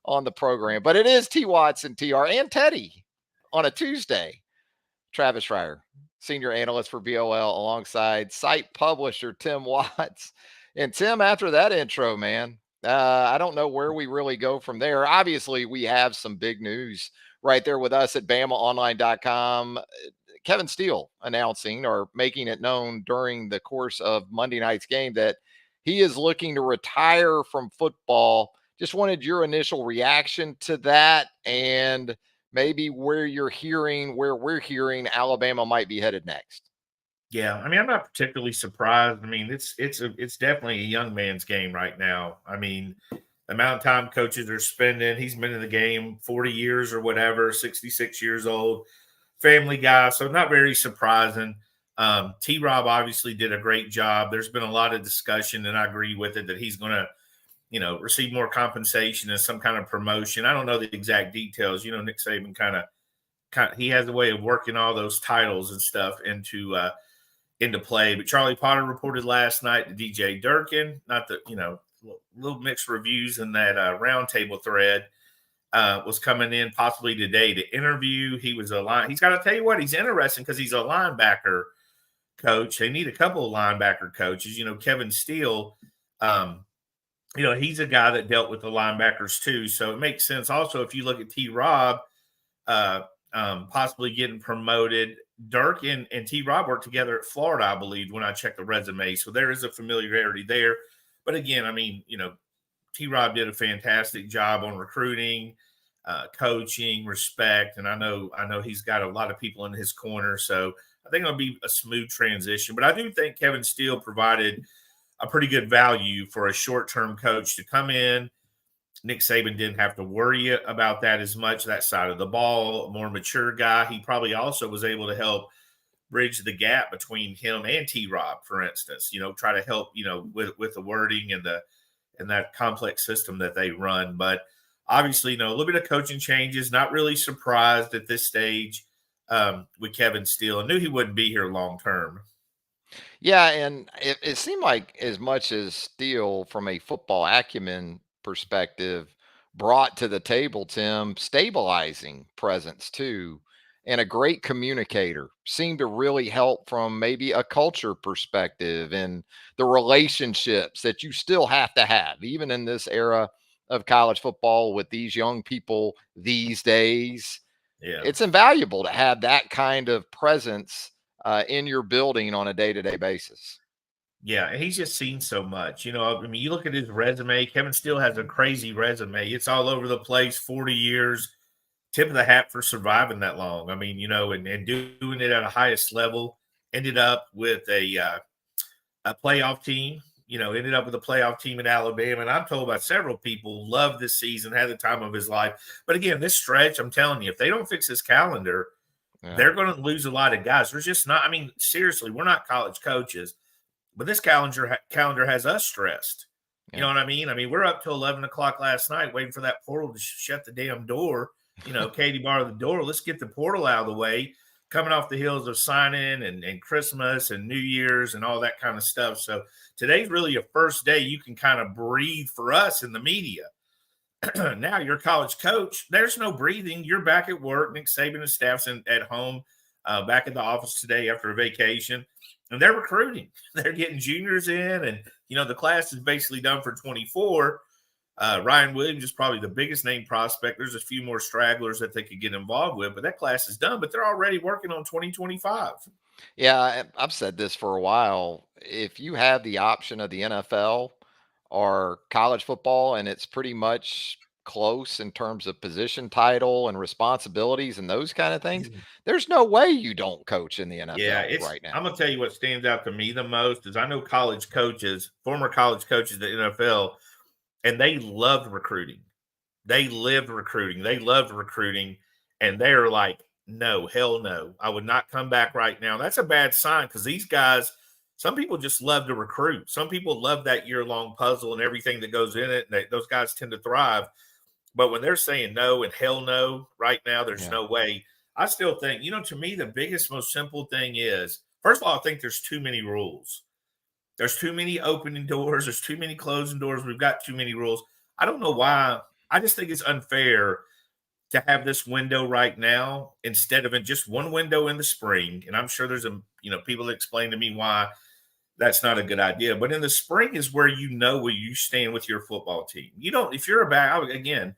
on the program. But it is T. Watson, TR, and Teddy on a Tuesday. Travis Reier, senior analyst for BOL, alongside site publisher Tim Watts. And Tim, after that intro, man, I don't know where we really go from there. Obviously, we have some big news right there with us at BamaOnLine.com. Kevin Steele announcing or making it known during the course of Monday night's game that he is looking to retire from football. Just wanted your initial reaction to that and maybe where we're hearing Alabama might be headed next. Yeah, I mean, I'm not particularly surprised. I mean, it's definitely a young man's game right now. I mean, the amount of time coaches are spending. He's been in the game 40 years or whatever, 66 years old, family guy. So not very surprising. T-Rob obviously did a great job. There's been a lot of discussion, and I agree with it, that he's going to, receive more compensation and some kind of promotion. I don't know the exact details. Nick Saban kind of he has a way of working all those titles and stuff into play. But Charlie Potter reported last night to DJ Durkin, not the, little mixed reviews in that roundtable thread, was coming in possibly today to interview. He's got to tell you what, he's interesting because he's a linebacker coach. They need a couple of linebacker coaches. Kevin Steele, he's a guy that dealt with the linebackers too. So it makes sense. Also, if you look at T-Rob, possibly getting promoted, Dirk and T-Rob worked together at Florida, I believe, when I checked the resume. So there is a familiarity there. But again, I mean, T-Rob did a fantastic job on recruiting, coaching, respect. And I know he's got a lot of people in his corner. So I think it'll be a smooth transition. But I do think Kevin Steele provided a pretty good value for a short-term coach to come in. Nick Saban didn't have to worry about that as much, that side of the ball, a more mature guy. He probably also was able to help bridge the gap between him and T-Rob, for instance, try to help, with the wording and that complex system that they run. But obviously, a little bit of coaching changes, not really surprised at this stage with Kevin Steele. I knew he wouldn't be here long-term. Yeah, and it seemed like as much as Steele, from a football acumen perspective, brought to the table, Tim, stabilizing presence too, and a great communicator, seemed to really help from maybe a culture perspective and the relationships that you still have to have, even in this era of college football with these young people these days. Yeah. It's invaluable to have that kind of presence in your building on a day-to-day basis. Yeah, and he's just seen so much. I mean, you look at his resume. Kevin Steele has a crazy resume. It's all over the place, 40 years. Tip of the hat for surviving that long. I mean, and doing it at a highest level. Ended up with a playoff team. Ended up with a playoff team in Alabama. And I'm told by several people, loved this season, had the time of his life. But again, this stretch, I'm telling you, if they don't fix this calendar, they're going to lose a lot of guys. There's just not, I mean, seriously, we're not college coaches, but this calendar has us stressed. You know what I mean? I mean, we're up till 11 o'clock last night waiting for that portal to shut the damn door. Katie barred the door. Let's get the portal out of the way, coming off the heels of signing and Christmas and New Year's and all that kind of stuff. So today's really a first day you can kind of breathe for us in the media. Now you're a college coach. There's no breathing. You're back at work. Nick Saban and staff's at home, back at the office today after a vacation, and they're recruiting. They're getting juniors in, and the class is basically done for 24. Ryan Williams is probably the biggest name prospect. There's a few more stragglers that they could get involved with, but that class is done. But they're already working on 2025. Yeah, I've said this for a while. If you have the option of the NFL or college football, and it's pretty much close in terms of position title and responsibilities and those kind of things, there's no way you don't coach in the NFL right now. I'm going to tell you what stands out to me the most is I know college coaches, former college coaches at the NFL, and they loved recruiting. They lived recruiting. They loved recruiting, and they're like, no, hell no. I would not come back right now. That's a bad sign because these guys, some people just love to recruit. Some people love that year-long puzzle and everything that goes in it. And those guys tend to thrive. But when they're saying no and hell no right now, there's no way. I still think, to me, the biggest, most simple thing is, first of all, I think there's too many rules. There's too many opening doors. There's too many closing doors. We've got too many rules. I don't know why I just think it's unfair to have this window right now instead of in just one window in the spring. And I'm sure there's people that explain to me why that's not a good idea. But in the spring is where where you stand with your football team. You don't, if you're a back, again,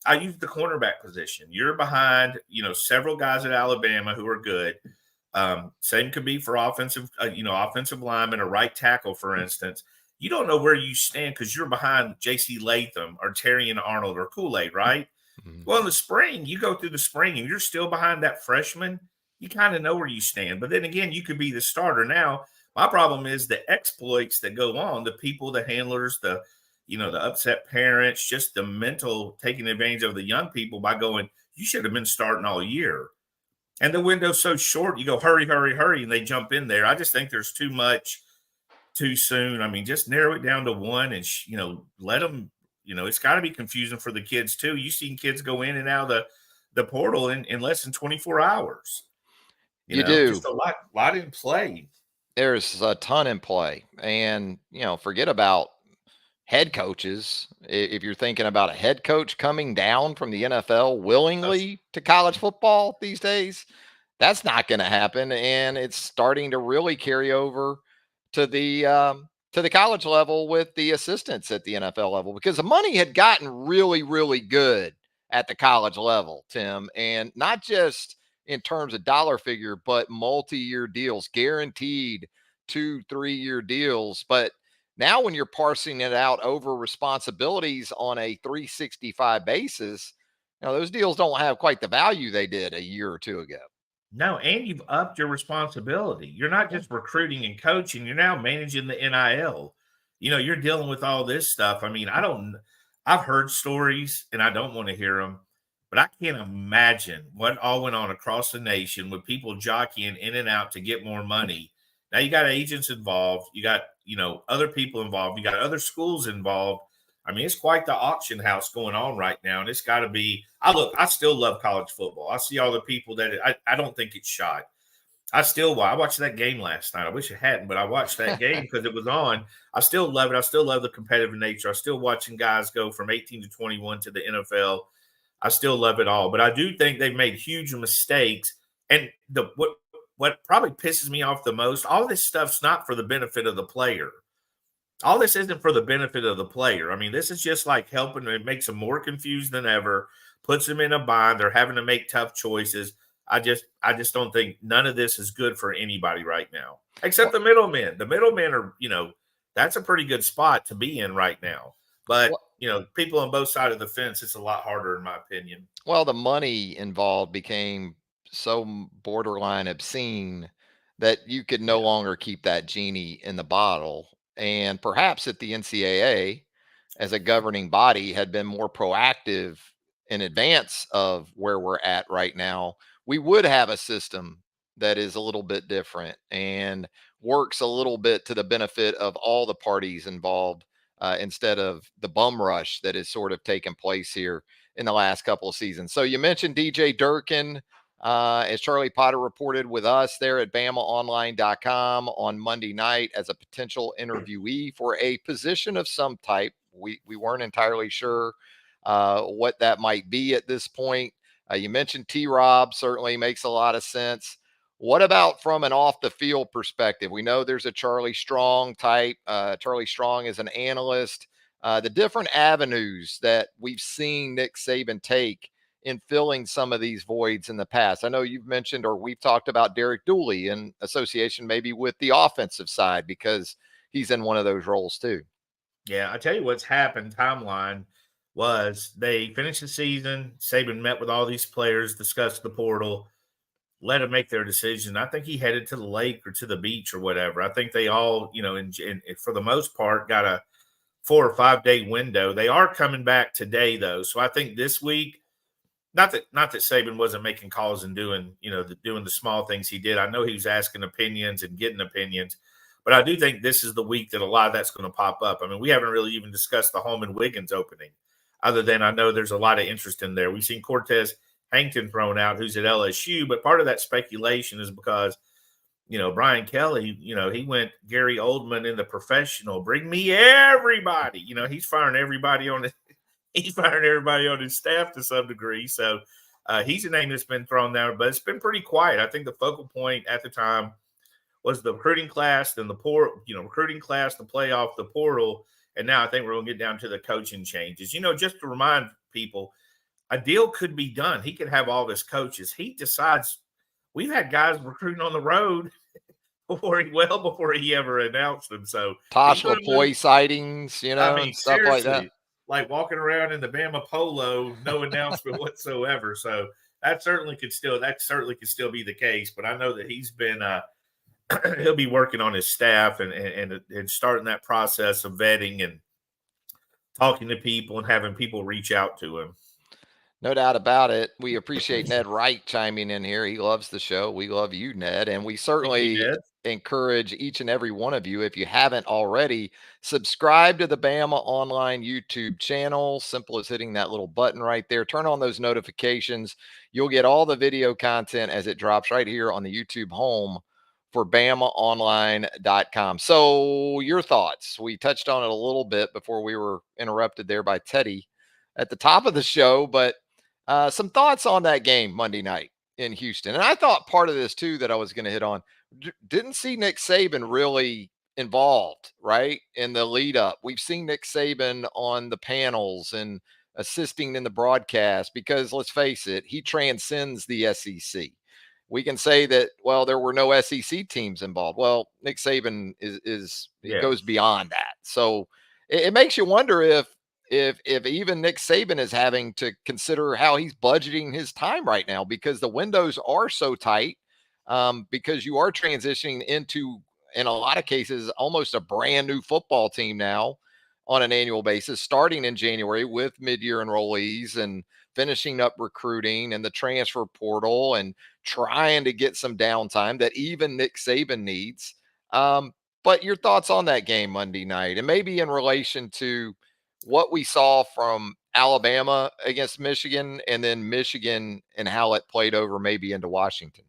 I use the cornerback position. You're behind, several guys at Alabama who are good. Same could be for offensive lineman, a right tackle, for instance. You don't know where you stand because you're behind J.C. Latham or Terrion Arnold or Kool-Aid, right? Mm-hmm. Well, in the spring, you go through the spring and you're still behind that freshman. You kind of know where you stand. But then again, you could be the starter. Now, my problem is the exploits that go on, the people, the handlers, the upset parents, just the mental taking advantage of the young people by going, you should have been starting all year. And the window's so short, you go, hurry, hurry, hurry, and they jump in there. I just think there's too much too soon. I mean, just narrow it down to one and, let them, it's got to be confusing for the kids too. You've seen kids go in and out of the portal in less than 24 hours. You do. Just a lot in play. There's a ton in play. And, forget about head coaches. If you're thinking about a head coach coming down from the NFL willingly to college football these days, that's not going to happen. And it's starting to really carry over to the college level with the assistants at the NFL level, because the money had gotten really, really good at the college level, Tim, and not just in terms of dollar figure, but multi-year deals, guaranteed 2-3 year deals. But now when you're parsing it out over responsibilities on a 365 basis, those deals don't have quite the value they did a year or two ago. No, and you've upped your responsibility. You're not just recruiting and coaching, you're now managing the NIL. You're dealing with all this stuff. I mean, I've heard stories and I don't want to hear them, but I can't imagine what all went on across the nation with people jockeying in and out to get more money. Now you got agents involved, you got, other people involved, you got other schools involved. I mean, it's quite the auction house going on right now. And it's got to be, I still love college football. I see all the people that I don't think it's shot. I watched that game last night. I wish it hadn't, but I watched that game because it was on. I still love it. I still love the competitive nature. I still watching guys go from 18 to 21 to the NFL. I still love it all, but I do think they've made huge mistakes. And what probably pisses me off the most, all this stuff's not for the benefit of the player. All this isn't for the benefit of the player. I mean, this is just like helping. It makes them more confused than ever, puts them in a bind. They're having to make tough choices. I just don't think none of this is good for anybody right now, except the middlemen. The middlemen are, that's a pretty good spot to be in right now. But, people on both sides of the fence, it's a lot harder in my opinion. Well, the money involved became so borderline obscene that you could no longer keep that genie in the bottle. And perhaps if the NCAA, as a governing body, had been more proactive in advance of where we're at right now, we would have a system that is a little bit different and works a little bit to the benefit of all the parties involved, instead of the bum rush that has sort of taken place here in the last couple of seasons. So you mentioned DJ Durkin. As Charlie Potter reported with us there at BamaOnLine.com on Monday night as a potential interviewee for a position of some type. We weren't entirely sure what that might be at this point. You mentioned T-Rob, certainly makes a lot of sense. What about from an off the field perspective? We know there's a Charlie Strong type. Charlie Strong is an analyst. The different avenues that we've seen Nick Saban take in filling some of these voids in the past. I know you've mentioned, or we've talked about Derek Dooley in association maybe with the offensive side, because he's in one of those roles too. Yeah, I tell you what's happened timeline was they finished the season. Saban met with all these players, discussed the portal, let them make their decision. I think he headed to the lake or to the beach or whatever. I think they all, for the most part, got a 4 or 5 day window. They are coming back today though. So I think this week, not that Saban wasn't making calls and doing the small things he did. I know he was asking opinions and getting opinions, but I do think this is the week that a lot of that's going to pop up. I mean, we haven't really even discussed the Holman Wiggins opening, other than I know there's a lot of interest in there. We've seen Cortez Hankton thrown out, who's at LSU, but part of that speculation is because, Brian Kelly, he went Gary Oldman in the professional, bring me everybody. He's firing everybody on he's firing everybody on his staff to some degree. So he's a name that's been thrown there, but it's been pretty quiet. I think the focal point at the time was the recruiting class, then recruiting class, the playoff, the portal, and now I think we're going to get down to the coaching changes. Just to remind people, a deal could be done. He could have all his coaches. He decides. We've had guys recruiting on the road before he ever announced them. So Tosh LaPoy sightings, and stuff like that. Like walking around in the Bama polo, no announcement whatsoever. So that certainly could still be the case. But I know that he's been he'll be working on his staff and starting that process of vetting and talking to people and having people reach out to him. No doubt about it. We appreciate Ned Wright chiming in here. He loves the show. We love you, Ned. And we certainly encourage each and every one of you, if you haven't already, subscribe to the BamaOnLine YouTube channel. Simple as hitting that little button right there. Turn on those notifications. You'll get all the video content as it drops right here on the YouTube home for BamaOnline.com. So your thoughts. We touched on it a little bit before we were interrupted there by Teddy at the top of the show, but some thoughts on that game Monday night in Houston. And I thought part of this too that I was going to hit on, didn't see Nick Saban really involved, right, in the lead up. We've seen Nick Saban on the panels and assisting in the broadcast because, let's face it, he transcends the SEC. We can say that, well, there were no SEC teams involved. Well, Nick Saban it goes beyond that. So it makes you wonder if even Nick Saban is having to consider how he's budgeting his time right now, because the windows are so tight, because you are transitioning into, in a lot of cases, almost a brand new football team now on an annual basis, starting in January with mid-year enrollees and finishing up recruiting and the transfer portal and trying to get some downtime that even Nick Saban needs. But your thoughts on that game Monday night, and maybe in relation to what we saw from Alabama against Michigan, and then Michigan and how it played over maybe into Washington.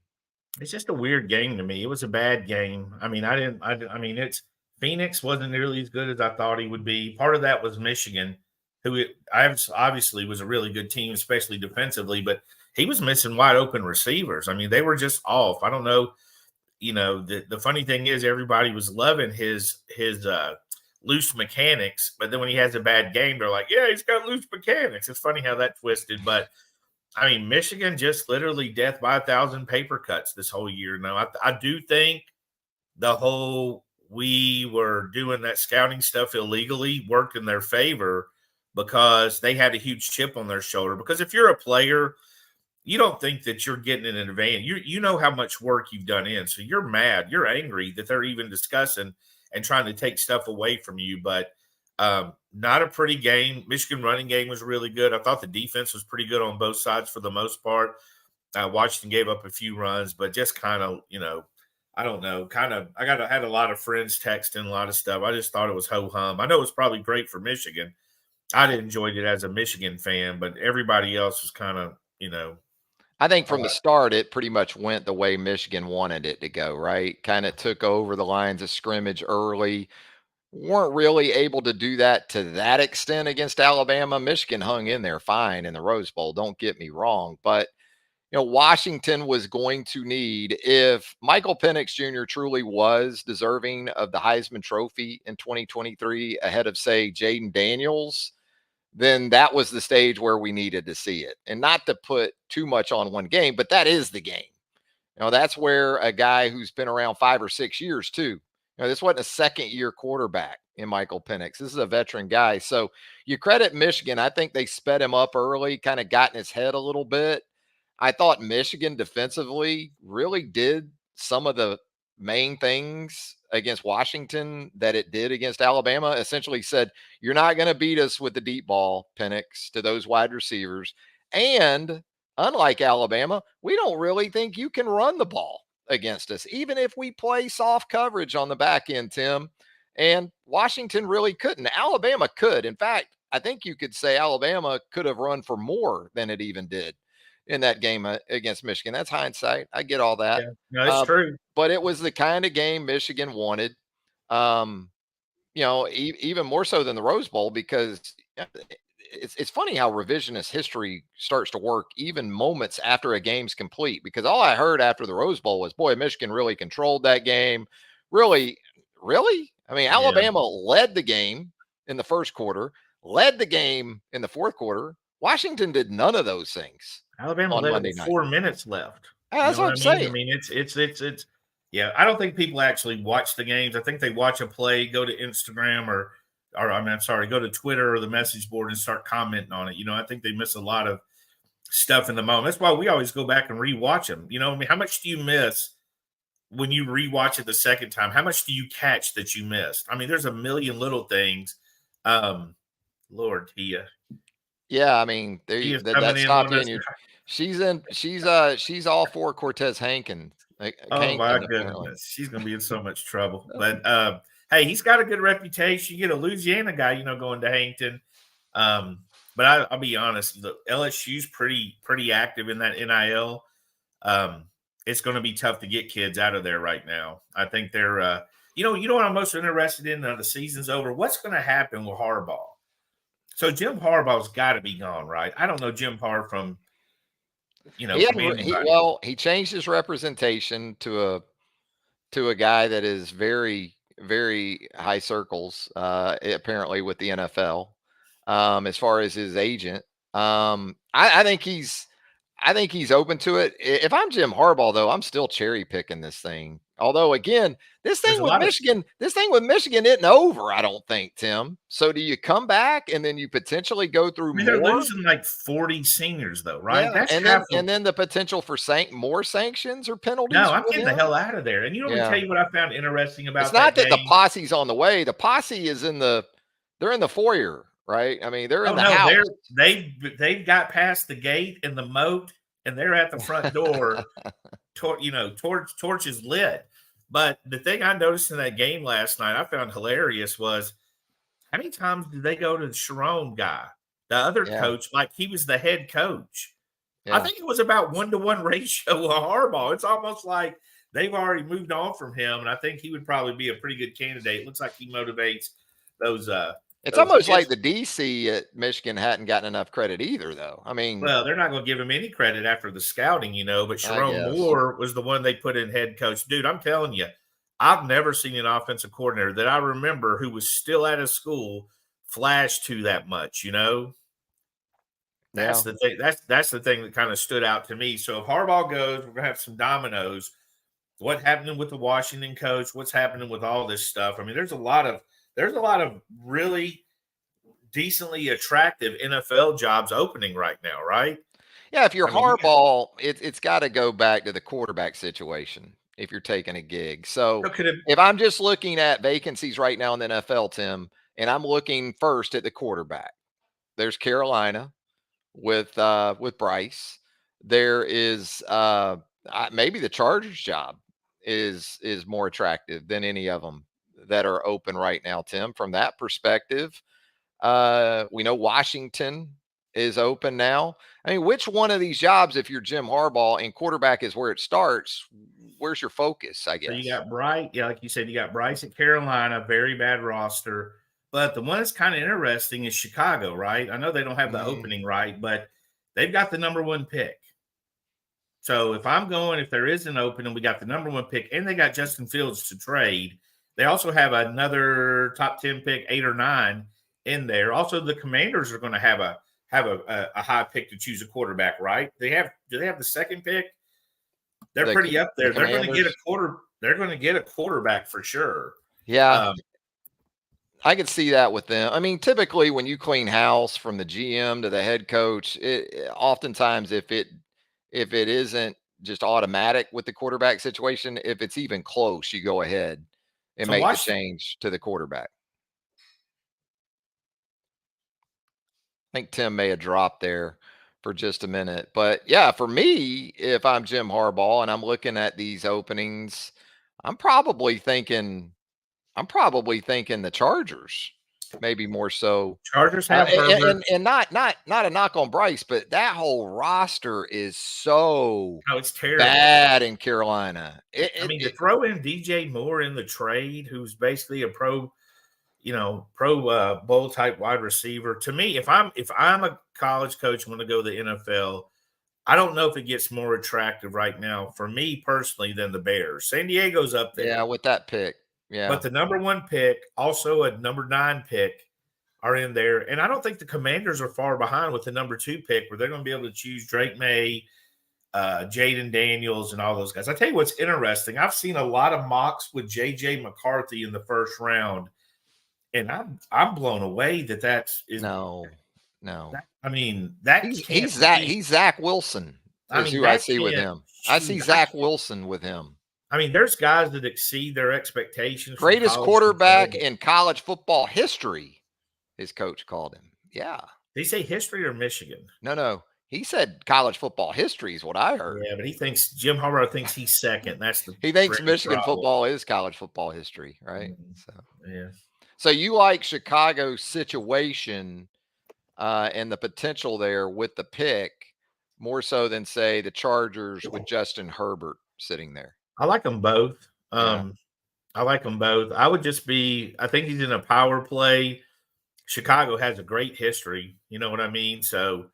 It's just a weird game to me. It was a bad game. I mean, it's Phoenix wasn't nearly as good as I thought he would be. Part of that was Michigan, who obviously was a really good team, especially defensively, but he was missing wide open receivers. I mean, they were just off. I don't know. The funny thing is everybody was loving his loose mechanics, but then when he has a bad game, they're like, yeah, he's got loose mechanics. It's funny how that twisted. But I mean, Michigan just literally death by 1,000 paper cuts this whole year. Now, I do think the whole we were doing that scouting stuff illegally worked in their favor, because they had a huge chip on their shoulder. Because if you're a player, you don't think that you're getting an advantage. You know how much work you've done in. So you're mad. You're angry that they're even discussing and trying to take stuff away from you. But not a pretty game. Michigan running game was really good. I thought the defense was pretty good on both sides for the most part. Washington gave up a few runs, but just kind of, I don't know, I had a lot of friends texting a lot of stuff. I just thought it was ho-hum. I know it was probably great for Michigan. I enjoyed it as a Michigan fan, but everybody else was kind of, I think from the start, it pretty much went the way Michigan wanted it to go, right? Kind of took over the lines of scrimmage early. Weren't really able to do that to that extent against Alabama. Michigan hung in there fine in the Rose Bowl, don't get me wrong. But, Washington was going to need, if Michael Penix Jr. truly was deserving of the Heisman Trophy in 2023 ahead of, say, Jaden Daniels, then that was the stage where we needed to see it. And not to put too much on one game, but that is the game. That's where a guy who's been around 5 or 6 years too. This wasn't a second-year quarterback in Michael Penix. This is a veteran guy. So you credit Michigan. I think they sped him up early, kind of got in his head a little bit. I thought Michigan defensively really did some of the main things against Washington that it did against Alabama. Essentially said, you're not going to beat us with the deep ball, Penix, to those wide receivers. And unlike Alabama, we don't really think you can run the ball against us, even if we play soft coverage on the back end, Tim. And Washington really couldn't. Alabama could. In fact, I think you could say Alabama could have run for more than it even did in that game against Michigan. That's hindsight. I get all that. Yeah, no, that's true. But it was the kind of game Michigan wanted. Even more so than the Rose Bowl, because it's funny how revisionist history starts to work even moments after a game's complete, because all I heard after the Rose Bowl was, boy, Michigan really controlled that game. Really, really? I mean, Yeah. Alabama led the game in the first quarter, led the game in the fourth quarter. Washington did none of those things Alabama on led it Monday with night. 4 minutes left. You That's know what what I'm I mean? I saying. mean, it's yeah, I don't think people actually watch the games. I think they watch a play, go to Instagram or I mean, I'm sorry, go to Twitter or the message board and start commenting on it. You know, I think they miss a lot of stuff in the moment. That's why we always go back and rewatch them. You know, I mean, how much do you miss when you rewatch it the second time? How much do you catch that you missed? I mean, there's a million little things. Lord, Tia. Yeah, I mean, Tia's that coming in stopped on you, us. and she's all for Cortez Hankins. Oh my Hankton, apparently. goodness, she's going to be in so much trouble. But hey, he's got a good reputation. You get a Louisiana guy, you know, going to Hankton. But I'll be honest, the LSU's pretty active in that NIL. It's going to be tough to get kids out of there right now. I think they're, you know what I'm most interested in. The season's over. What's going to happen with Harbaugh? So Jim Harbaugh's got to be gone, right? I don't know Jim Harbaugh from, from anybody. He changed his representation to a guy that is very, very high circles, apparently with the NFL, as far as his agent. I think he's open to it. If I'm Jim Harbaugh, though, I'm still cherry picking this thing. Although, again, this There's thing a with lot of Michigan isn't over, I don't think, Tim. So do you come back and then you potentially go through they're more? losing like 40 seniors, though, right? Yeah, That's and half then the potential for more sanctions or penalties No, I'm with getting the him. hell out of there. And you know, let me tell you what I found interesting It's about not that that the game. posse's on the way. The posse is they're in the foyer, right? I mean, they're in Oh the no, house. they've got past the gate and the moat, and they're at the front door. Torch is lit. But the thing I noticed in that game last night, I found hilarious was how many times did they go to the Sharon guy, the other Yeah, coach, like he was the head coach? I yeah. think it was about 1-to-1 ratio of Harbaugh. It's almost like they've already moved on from him, and I think he would probably be a pretty good candidate. It looks like he motivates those It's those almost like kids. the DC at Michigan hadn't gotten enough credit either, though. I mean, Well, they're not going to give him any credit after the scouting, but I Sharon guess. Moore was the one they put in head coach. Dude, I'm telling you, I've never seen an offensive coordinator that I remember who was still at a school flash to that much. That's Yeah. the thing. That's the thing that kind of stood out to me. So if Harbaugh goes, we're gonna have some dominoes. What happening with the Washington coach? What's happening with all this stuff? I mean, there's a lot of really decently attractive NFL jobs opening right now, right? Yeah, if you're I mean, you got Harbaugh, it's got to go back to the quarterback situation if you're taking a gig. So could have if I'm just looking at vacancies right now in the NFL, Tim, and I'm looking first at the quarterback, there's Carolina with Bryce. There is maybe the Chargers job is more attractive than any of them that are open right now, Tim. From that perspective, we know Washington is open now. I mean, which one of these jobs, if you're Jim Harbaugh and quarterback is where it starts, where's your focus, I so you guess? got Bryce, yeah, like you said, you got Bryce at Carolina, very bad roster. But the one that's kind of interesting is Chicago, right? I know they don't have the Mm, opening right, but they've got the number one pick. So if there is an opening, we got the number one pick, and they got Justin Fields to trade. They also have another top 10 pick, 8 or 9 in there. Also, the Commanders are going to have a high pick to choose a quarterback, right? Do they have the second pick? They're pretty up the there. They're going to get Commanders. a quarterback for sure. Yeah, Um, I could see that with them. I mean, typically when you clean house from the GM to the head coach, oftentimes if it isn't just automatic with the quarterback situation, if it's even close, you go ahead and so make the watch change to the quarterback. I think Tim may have dropped there for just a minute. But yeah, for me, if I'm Jim Harbaugh and I'm looking at these openings, I'm probably thinking the Chargers, maybe more so. Chargers have Herbert. And not a knock on Bryce, but that whole roster is so Oh, it's terrible. bad in Carolina. I mean, to throw in DJ Moore in the trade, who's basically a pro, Pro Bowl type wide receiver. To me, if I'm a college coach and want to go to the NFL, I don't know if it gets more attractive right now for me personally than the Bears. San Diego's up there. Yeah, with that pick. Yeah. But the number 1 pick, also a number 9 pick, are in there. And I don't think the Commanders are far behind with the number 2 pick, where they're going to be able to choose Drake May, Jaden Daniels, and all those guys. I tell you what's interesting. I've seen a lot of mocks with J.J. McCarthy in the first round, and I'm blown away that is no. I mean, that he's Zach Wilson. Is who I see with him. I see Zach Wilson with him. I mean, there's guys that exceed their expectations. Greatest quarterback in college football history, his coach called him. Yeah. Did he say history or Michigan? No. He said college football history is what I heard. Yeah, but Jim Harbaugh thinks he's second. He thinks Michigan football is college football history, right? Mm-hmm. So yeah. So you like Chicago's situation and the potential there with the pick more so than, say, the Chargers with Justin Herbert sitting there? I like them both. I like them both. I think he's in a power play. Chicago has a great history. You know what I mean? So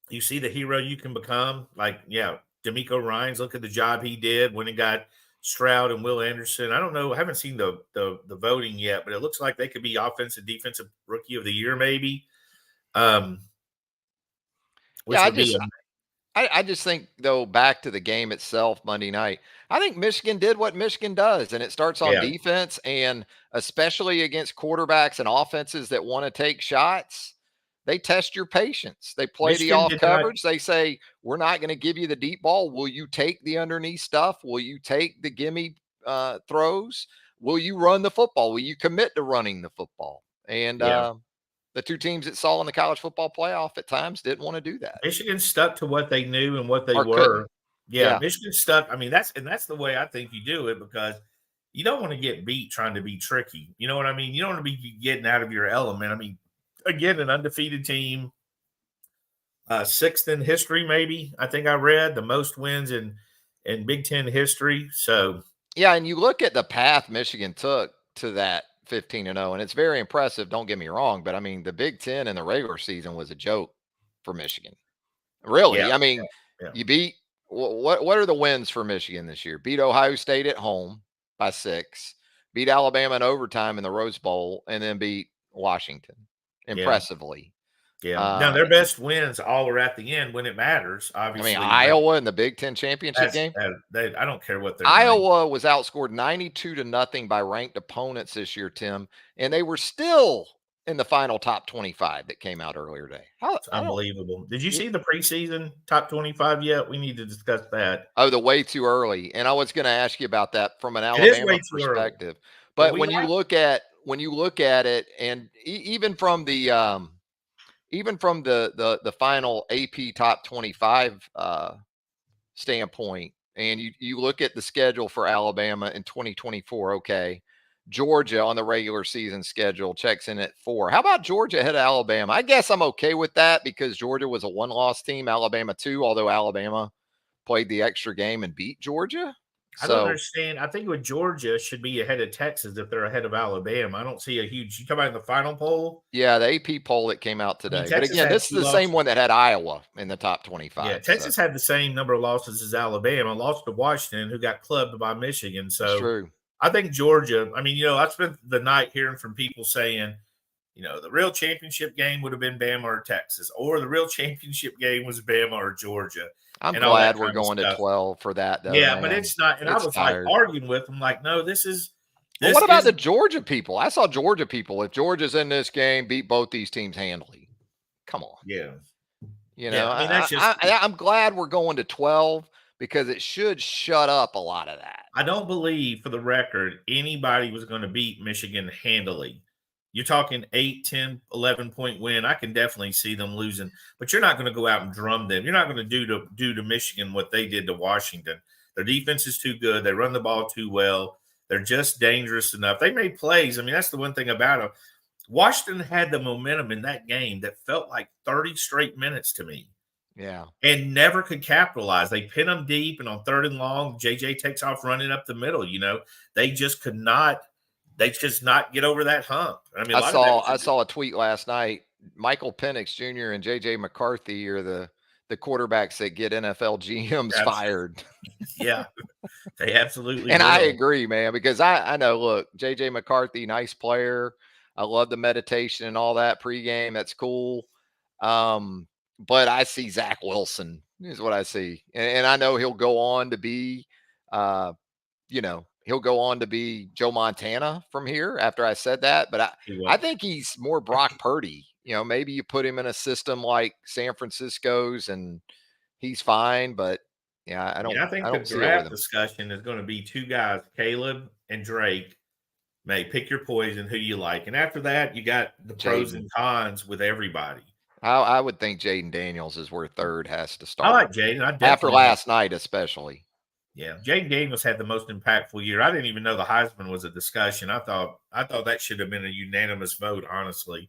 you see the hero you can become. Like, D'Amico Ryans, look at the job he did when he got Stroud and Will Anderson. I don't know. I haven't seen the voting yet, but it looks like they could be offensive, defensive rookie of the year, maybe. I just think, though, back to the game itself Monday night, I think Michigan did what Michigan does, and it starts on defense, and especially against quarterbacks and offenses that want to take shots, they test your patience. They play the off coverage. They say, we're not going to give you the deep ball. Will you take the underneath stuff? Will you take the gimme throws? Will you run the football? Will you commit to running the football? And the two teams that saw in the college football playoff at times didn't want to do that. Michigan stuck to what they knew and what they were. Yeah, Michigan stuck. I mean, that's the way I think you do it, because you don't want to get beat trying to be tricky. You know what I mean? You don't want to be getting out of your element. I mean, again, an undefeated team, 6th in history, maybe. I think I read the most wins in Big Ten history. So yeah, and you look at the path Michigan took to that 15-0, and it's very impressive. Don't get me wrong, but I mean, the Big Ten in the regular season was a joke for Michigan. Really, I mean, you beat what are the wins for Michigan this year? Beat Ohio State at home by 6, beat Alabama in overtime in the Rose Bowl, and then beat Washington impressively. Yeah. Now their best wins all are at the end when it matters. Obviously, I mean, Iowa in the Big Ten championship game. I don't care what they're. Iowa was outscored 92-0 by ranked opponents this year, Tim, and they were still in the final top 25 that came out earlier today. It's unbelievable. Did you see the preseason top 25 yet? We need to discuss that. Oh, the way too early. And I was going to ask you about that from an Alabama perspective. But when you look at it, and even from the final AP top 25 standpoint, and you look at the schedule for Alabama in 2024, okay, Georgia on the regular season schedule checks in at 4. How about Georgia ahead of Alabama? I guess I'm okay with that because Georgia was a 1-loss team, Alabama 2, although Alabama played the extra game and beat Georgia. I don't understand. I think with Georgia should be ahead of Texas if they're ahead of Alabama. I don't see a huge – you talking about in the final poll? Yeah, the AP poll that came out today. But again, this is the same one that had Iowa in the top 25. Yeah, Texas had the same number of losses as Alabama, lost to Washington, who got clubbed by Michigan. So that's true. I think Georgia – I mean, I spent the night hearing from people saying, the real championship game would have been Bama or Texas, or the real championship game was Bama or Georgia. I'm glad we're going to 12 for that, though. Yeah, man. But it's not. And I was tired. Arguing with them, like, no, this is. Well, what about the Georgia people? I saw Georgia people. If Georgia's in this game, beat both these teams handily. Come on. Yeah. I mean, that's I'm glad we're going to 12 because it should shut up a lot of that. I don't believe, for the record, anybody was going to beat Michigan handily. You're talking 8, 10, 11-point win. I can definitely see them losing, but you're not going to go out and drum them. You're not going to do to Michigan what they did to Washington. Their defense is too good. They run the ball too well. They're just dangerous enough. They made plays. I mean, that's the one thing about them. Washington had the momentum in that game that felt like 30 straight minutes to me. Yeah. And never could capitalize. They pin them deep, and on 3rd and long, JJ takes off running up the middle. They just could not. they just not get over that hump. I mean, a I lot of that saw was I saw a tweet last night. Michael Penix Jr. and JJ McCarthy are the quarterbacks that get NFL GMs fired. Yeah, they absolutely And will. I agree, man, because I know, look, JJ McCarthy, nice player. I love the meditation and all that pregame. That's cool. But I see Zach Wilson is what I see. And I know he'll go on to be, he'll go on to be Joe Montana from here after I said that. But I think he's more Brock Purdy. Maybe you put him in a system like San Francisco's and he's fine. But yeah, I think the don't see it with draft him. discussion is going to be two guys, Caleb and Drake. May pick your poison, who you like, and after that, you got the pros and cons with everybody. I would think Jaden Daniels is where third has to start. I like Jaden. After last night, especially. Yeah, Jaden Daniels had the most impactful year. I didn't even know the Heisman was a discussion. I thought that should have been a unanimous vote. Honestly,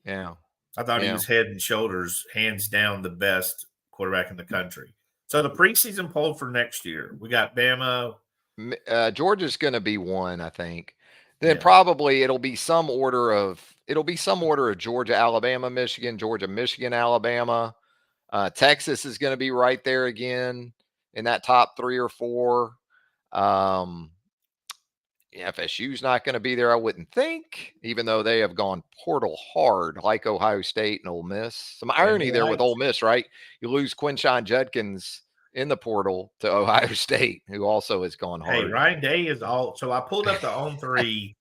yeah, I thought he was head and shoulders, hands down, the best quarterback in the country. So the preseason poll for next year, we got Bama. Georgia's going to be one, I think. Then probably it'll be some order of Georgia, Alabama, Michigan, Georgia, Michigan, Alabama. Texas is going to be right there again in that top 3 or 4. FSU's not going to be there, I wouldn't think, even though they have gone portal hard like Ohio State and Ole Miss. Some irony there with Ole Miss, right? You lose Quinshon Judkins in the portal to Ohio State, who also has gone hard. Hey, Ryan Day is all. So I pulled up the on 3.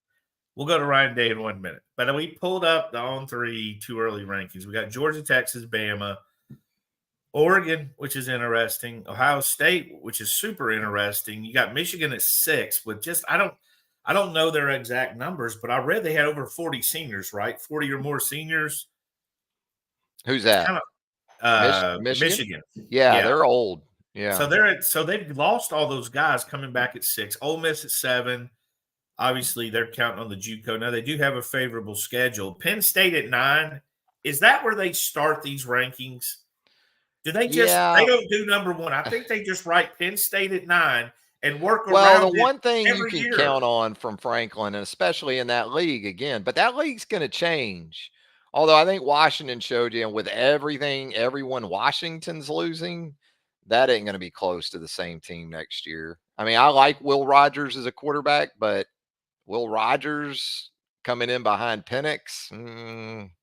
We'll go to Ryan Day in 1 minute. But we pulled up the on 3 too early rankings. We got Georgia, Texas, Bama, Oregon, which is interesting, Ohio State, which is super interesting. You got Michigan at 6 with just I don't know their exact numbers, but I read they had over 40 seniors, right? 40 or more seniors. Who's that? Michigan. Yeah, they're old. Yeah. So they've lost all those guys coming back at 6. Ole Miss at 7. Obviously, they're counting on the JUCO. Now, they do have a favorable schedule. Penn State at 9. Is that where they start these rankings? Do they just they don't do number 1? I think they just write Penn State at 9 and work around it. Well, the one thing you can count on from Franklin, and especially in that league again, but that league's going to change. Although I think Washington showed you, and with everyone Washington's losing, that ain't going to be close to the same team next year. I mean, I like Will Rogers as a quarterback, but Will Rogers coming in behind Penix.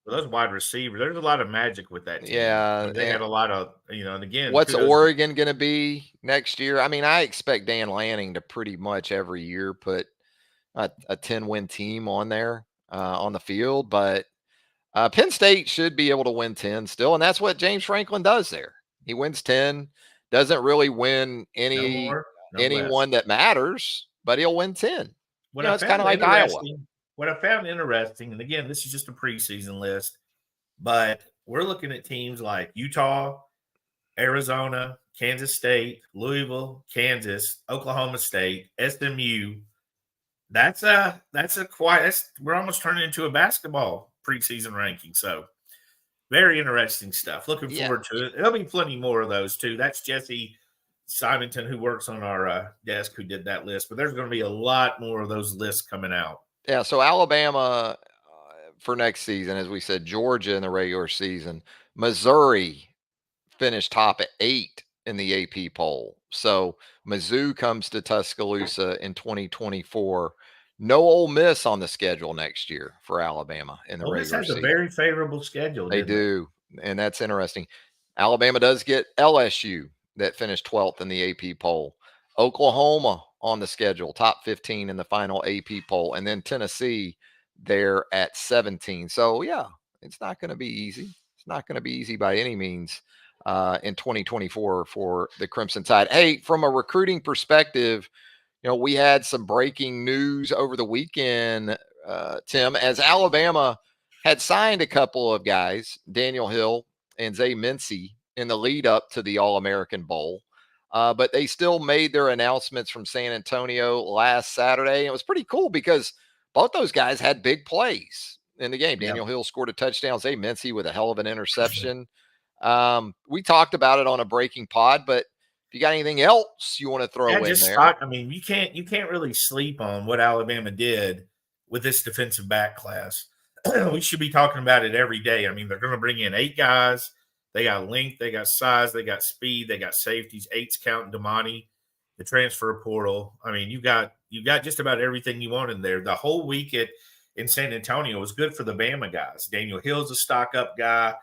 Those wide receivers, there's a lot of magic with that team. Yeah. They had a lot of, and again. What's Oregon going to be next year? I mean, I expect Dan Lanning to pretty much every year put a 10-win team on there on the field, but Penn State should be able to win 10 still, and that's what James Franklin does there. He wins 10, doesn't really win anyone that matters, but he'll win 10. It's kind of like Iowa. What I found interesting, and again, this is just a preseason list, but we're looking at teams like Utah, Arizona, Kansas State, Louisville, Kansas, Oklahoma State, SMU. We're almost turning into a basketball preseason ranking. So very interesting stuff. Looking forward to it. There'll be plenty more of those too. That's Jesse Simonton, who works on our desk, who did that list. But there's going to be a lot more of those lists coming out. Yeah, so Alabama for next season, as we said, Georgia in the regular season. Missouri finished top 8 in the AP poll. So Mizzou comes to Tuscaloosa in 2024. No Ole Miss on the schedule next year for Alabama in the regular season. Ole Miss has a very favorable schedule. They do, and that's interesting. Alabama does get LSU that finished 12th in the AP poll. Oklahoma on the schedule, top 15 in the final AP poll, and then Tennessee there at 17. So, yeah, it's not going to be easy. It's not going to be easy by any means in 2024 for the Crimson Tide. Hey, from a recruiting perspective, we had some breaking news over the weekend, Tim, as Alabama had signed a couple of guys, Daniel Hill and Zay Mincy, in the lead up to the All-American Bowl. But they still made their announcements from San Antonio last Saturday. It was pretty cool because both those guys had big plays in the game. Daniel Hill scored a touchdown. Zay Mincy with a hell of an interception. We talked about it on a breaking pod, but if you got anything else you want to throw in there? You can't really sleep on what Alabama did with this defensive back class. We should be talking about it every day. I mean, they're going to bring in 8 guys. They got length, they got size, they got speed, they got safeties, 8's counting Damani, the transfer portal. I mean, you got just about everything you want in there. The whole week in San Antonio was good for the Bama guys. Daniel Hill's a stock up guy.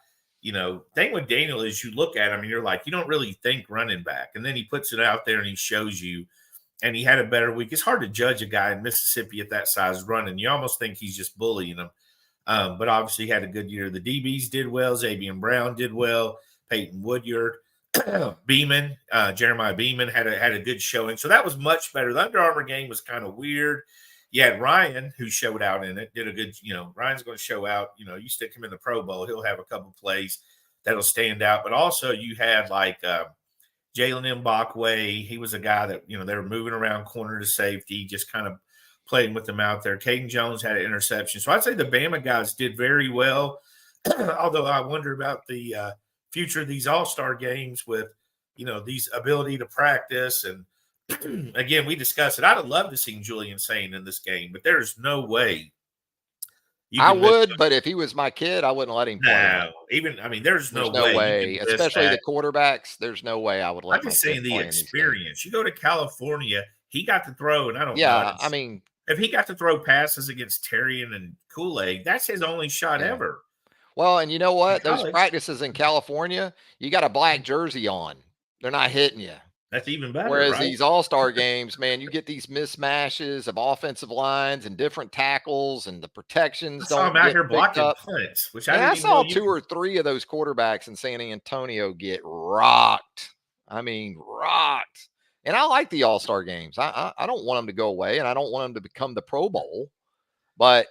Thing with Daniel is you look at him and you're like, you don't really think running back. And then he puts it out there and he shows you, and he had a better week. It's hard to judge a guy in Mississippi at that size running. You almost think he's just bullying them. But obviously he had a good year. The DBs did well. Xavier Brown did well. Peyton Woodyard, Beeman, Jeremiah Beeman had a good showing. So that was much better. The Under Armour game was kind of weird. You had Ryan, who showed out in it, did a good, Ryan's going to show out. You stick him in the Pro Bowl, he'll have a couple plays that'll stand out. But also you had like Jalen Mbakwe. He was a guy that, they were moving around corner to safety, just kind of playing with them out there. Caden Jones had an interception. So I'd say the Bama guys did very well, although I wonder about the future of these all-star games with, these ability to practice. And again, we discussed it. I'd have loved to see Julian Sain in this game, but there's no way. I would, but if he was my kid, I wouldn't let him play. No, there's no way. Especially the quarterbacks, there's no way I would let him. I'm just saying the experience. You go to California, he got to throw, and I don't know. Yeah, I mean, if he got to throw passes against Terrian and Kool-Aid, that's his only shot ever. Well, and you know what? Those practices in California, you got a black jersey on. They're not hitting you. That's even better. Whereas these all-star games, man, you get these mismatches of offensive lines and different tackles, and the protections don't get picked blocking up. punts, which I saw 2 or 3 of those quarterbacks in San Antonio get rocked. I mean, rocked. And I like the all-star games. I don't want them to go away, and I don't want them to become the Pro Bowl. But,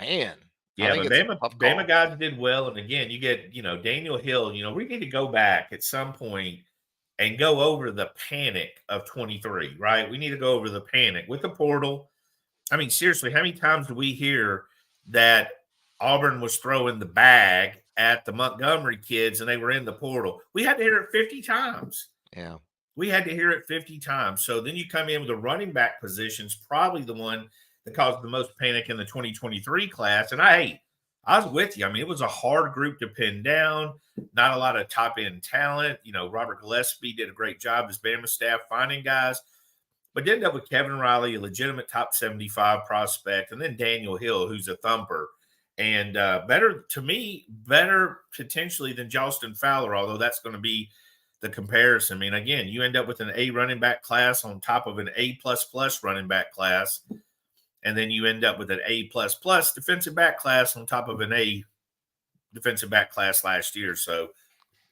man. Yeah, but Bama guys did well. And again, you get, Daniel Hill, we need to go back at some point and go over the panic of 23, right? We need to go over the panic with the portal. I mean, seriously, how many times do we hear that Auburn was throwing the bag at the Montgomery kids and they were in the portal? We had to hear it 50 times. Yeah. We had to hear it 50 times. So then you come in with the running back positions, probably the one that caused the most panic in the 2023 class. And I was with you. I mean, it was a hard group to pin down, not a lot of top-end talent. Robert Gillespie did a great job as Bama staff finding guys, but did end up with Kevin Riley, a legitimate top 75 prospect, and then Daniel Hill, who's a thumper. And better potentially than Justin Fowler, although that's going to be the comparison. I mean, again, you end up with an A running back class on top of an A++ running back class. And then you end up with an A++ defensive back class on top of an A defensive back class last year. So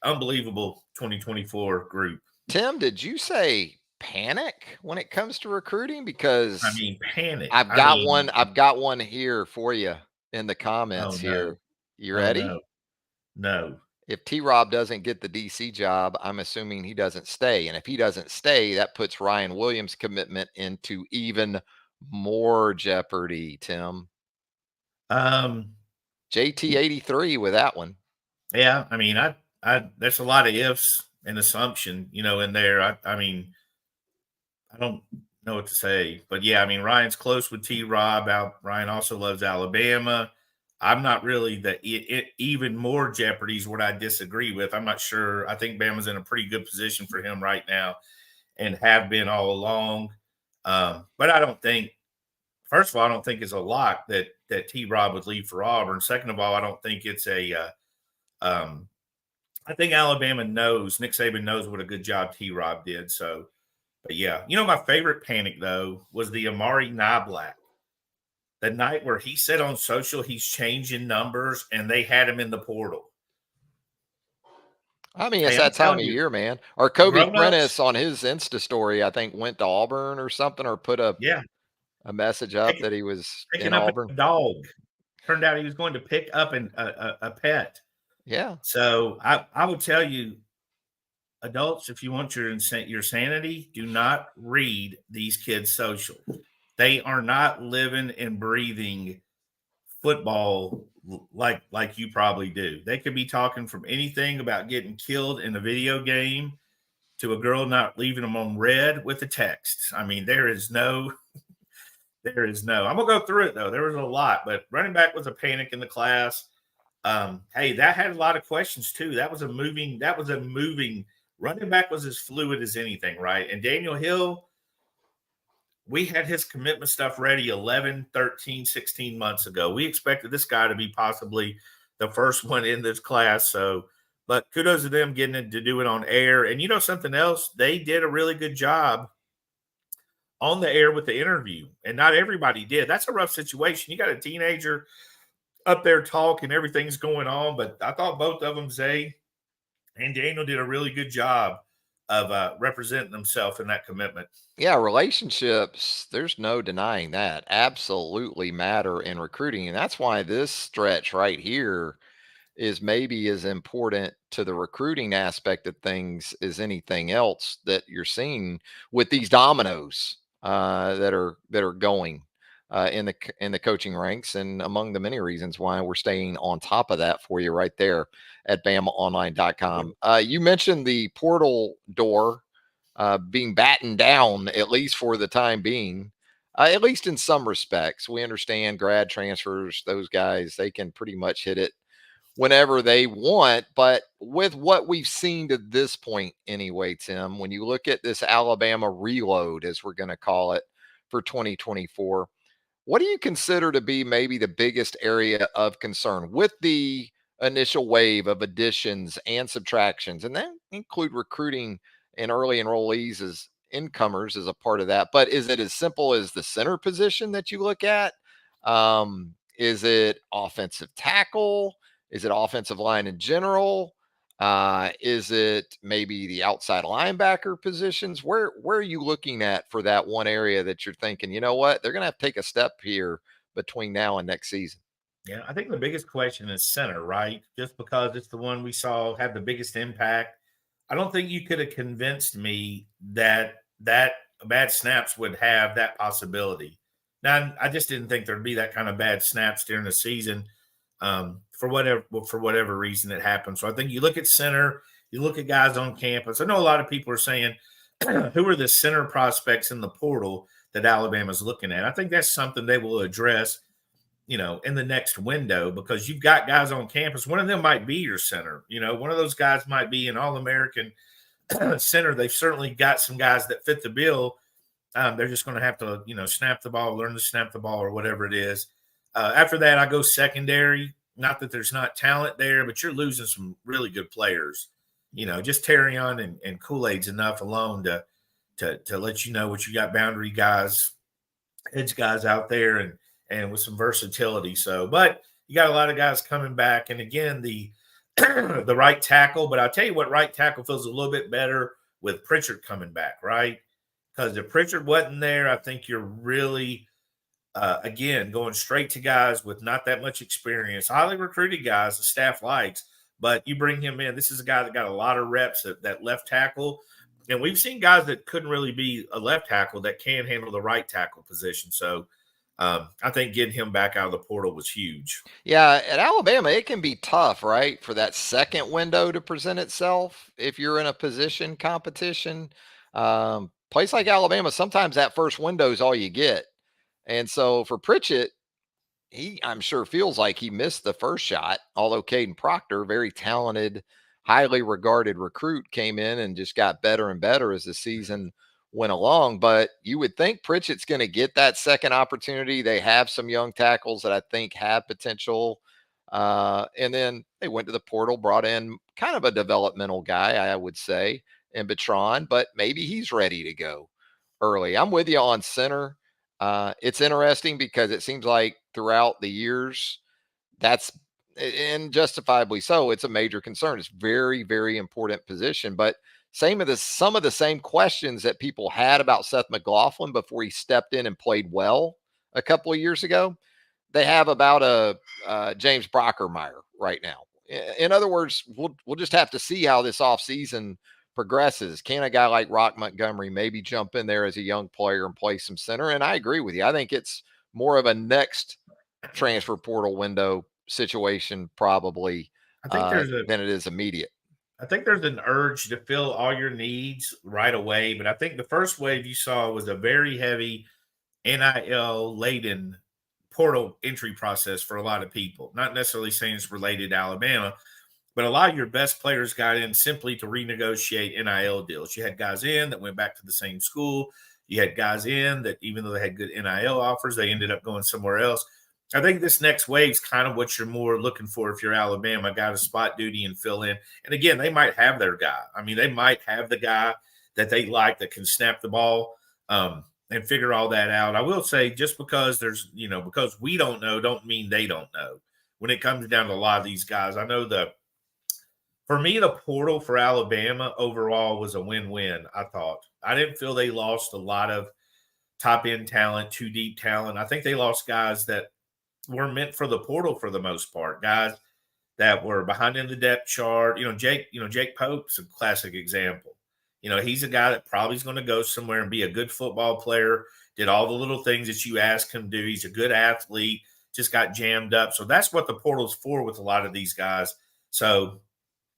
unbelievable 2024 group. Tim, did you say panic when it comes to recruiting? Because panic. I've got one here for you in the comments here. You ready? No. If T-Rob doesn't get the DC job, I'm assuming he doesn't stay. And if he doesn't stay, that puts Ryan Williams' commitment into even more jeopardy, Tim. JT83 with that one. Yeah, I mean, I there's a lot of ifs and assumption, in there. I mean, I don't know what to say, but yeah, I mean, Ryan's close with T-Rob. Ryan also loves Alabama. I'm not really even more jeopardy is what I disagree with. I'm not sure. I think Bama's in a pretty good position for him right now and have been all along. But I don't think, first of all, I don't think it's a lock that T-Rob would leave for Auburn. Second of all, I don't think it's I think Alabama knows, Nick Saban knows what a good job T-Rob did. So, but yeah, my favorite panic though was the Amari Niblack. The night where he said on social he's changing numbers and they had him in the portal. I mean, it's that time of year, man. Or Kobe Prentice on his Insta story, I think, went to Auburn or something, or put a message up that he was in Auburn. A dog. Turned out he was going to pick up a pet. Yeah. So I would tell you, adults, if you want your sanity, do not read these kids' social. They are not living and breathing football like you probably do. They could be talking from anything about getting killed in a video game to a girl not leaving them on red with a text. I mean, there is no There is no. I'm gonna go through it though. There was a lot, but running back was a panic in the class. Hey, that had a lot of questions too. That was a moving. Running back was as fluid as anything, right? And Daniel Hill, we had his commitment stuff ready 11, 13, 16 months ago. We expected this guy to be possibly the first one in this class. So, but kudos to them getting to do it on air. And you know something else? They did a really good job on the air with the interview, and not everybody did. That's a rough situation. You got a teenager up there talking, everything's going on, but I thought both of them, Zay and Daniel, did a really good job of representing themselves in that commitment. Yeah, relationships, there's no denying that, absolutely matter in recruiting. And that's why this stretch right here is maybe as important to the recruiting aspect of things as anything else that you're seeing with these dominoes that are going in the coaching ranks, and among the many reasons why we're staying on top of that for you right there at BamaOnLine.com. You mentioned the portal door being battened down, at least for the time being. At least in some respects, we understand grad transfers; those guys, they can pretty much hit it whenever they want. But with what we've seen to this point, anyway, Tim, when you look at this Alabama reload, as we're going to call it, for 2024, what do you consider to be maybe the biggest area of concern with the initial wave of additions and subtractions? And that include recruiting and early enrollees as incomers as a part of that. But is it as simple as the center position that you look at? Is it offensive tackle? Is it offensive line in general? Is it maybe the outside linebacker positions? Where are you looking at for that one area that you're thinking, you know what, they're going to have to take a step here between now and next season? Yeah, I think the biggest question is center, right? Just because it's the one we saw have the biggest impact. I don't think you could have convinced me that bad snaps would have that possibility. Now, I just didn't think there'd be that kind of bad snaps during the season, for whatever reason it happened. So I think you look at center, you look at guys on campus. I know a lot of people are saying, who are the center prospects in the portal that Alabama's looking at? I think that's something they will address, in the next window, because you've got guys on campus. One of them might be your center. One of those guys might be an All-American center. They've certainly got some guys that fit the bill. They're just going to have to, snap the ball, learn to snap the ball, or whatever it is. After that, I go secondary. Not that there's not talent there, but you're losing some really good players. Just Terrion and Kool-Aid's enough alone to let you know what you got, boundary guys, edge guys out there, and with some versatility. So, but you got a lot of guys coming back. And again, the the right tackle. But I'll tell you what, right tackle feels a little bit better with Pritchard coming back, right? Because if Pritchard wasn't there, I think you're really, again, going straight to guys with not that much experience, highly recruited guys the staff likes. But you bring him in. This is a guy that got a lot of reps at that left tackle. And we've seen guys that couldn't really be a left tackle that can handle the right tackle position. So I think getting him back out of the portal was huge. Yeah, at Alabama, it can be tough, right, for that second window to present itself if you're in a position competition. Place like Alabama, sometimes that first window is all you get. And so for Pritchett, I'm sure feels like he missed the first shot, although Caden Proctor, very talented, highly regarded recruit, came in and just got better and better as the season went along. But you would think Pritchett's going to get that second opportunity. They have some young tackles that I think have potential. And then they went to the portal, brought in kind of a developmental guy, I would say, in Batron, but maybe he's ready to go early. I'm with you on center. It's interesting because it seems like throughout the years, that's, and justifiably so, it's a major concern. It's very, very important position. But some of the same questions that people had about Seth McLaughlin before he stepped in and played well a couple of years ago, they have about a James Brockermeyer right now. In other words, we'll just have to see how this offseason progresses. Can a guy like Rock Montgomery maybe jump in there as a young player and play some center? And I agree with you. I think it's more of a next transfer portal window situation probably I think than it is immediate. I think there's an urge to fill all your needs right away. But I think the first wave you saw was a very heavy NIL laden portal entry process for a lot of people. Not necessarily saying it's related to Alabama, but a lot of your best players got in simply to renegotiate NIL deals. You had guys in that went back to the same school. You had guys in that, even though they had good NIL offers, they ended up going somewhere else. I think this next wave is kind of what you're more looking for if you're Alabama, got a spot duty and fill in. And again, they might have their guy. I mean, they might have the guy that they like that can snap the ball and figure all that out. I will say, just because because we don't know, don't mean they don't know. When it comes down to a lot of these guys, I know for me, the portal for Alabama overall was a win-win, I thought. I didn't feel they lost a lot of top-end talent, too deep talent. I think they lost guys that were meant for the portal for the most part, guys that were behind in the depth chart. Jake Pope's a classic example. He's a guy that probably is going to go somewhere and be a good football player, did all the little things that you ask him to do. He's a good athlete, just got jammed up. So that's what the portal's for with a lot of these guys. So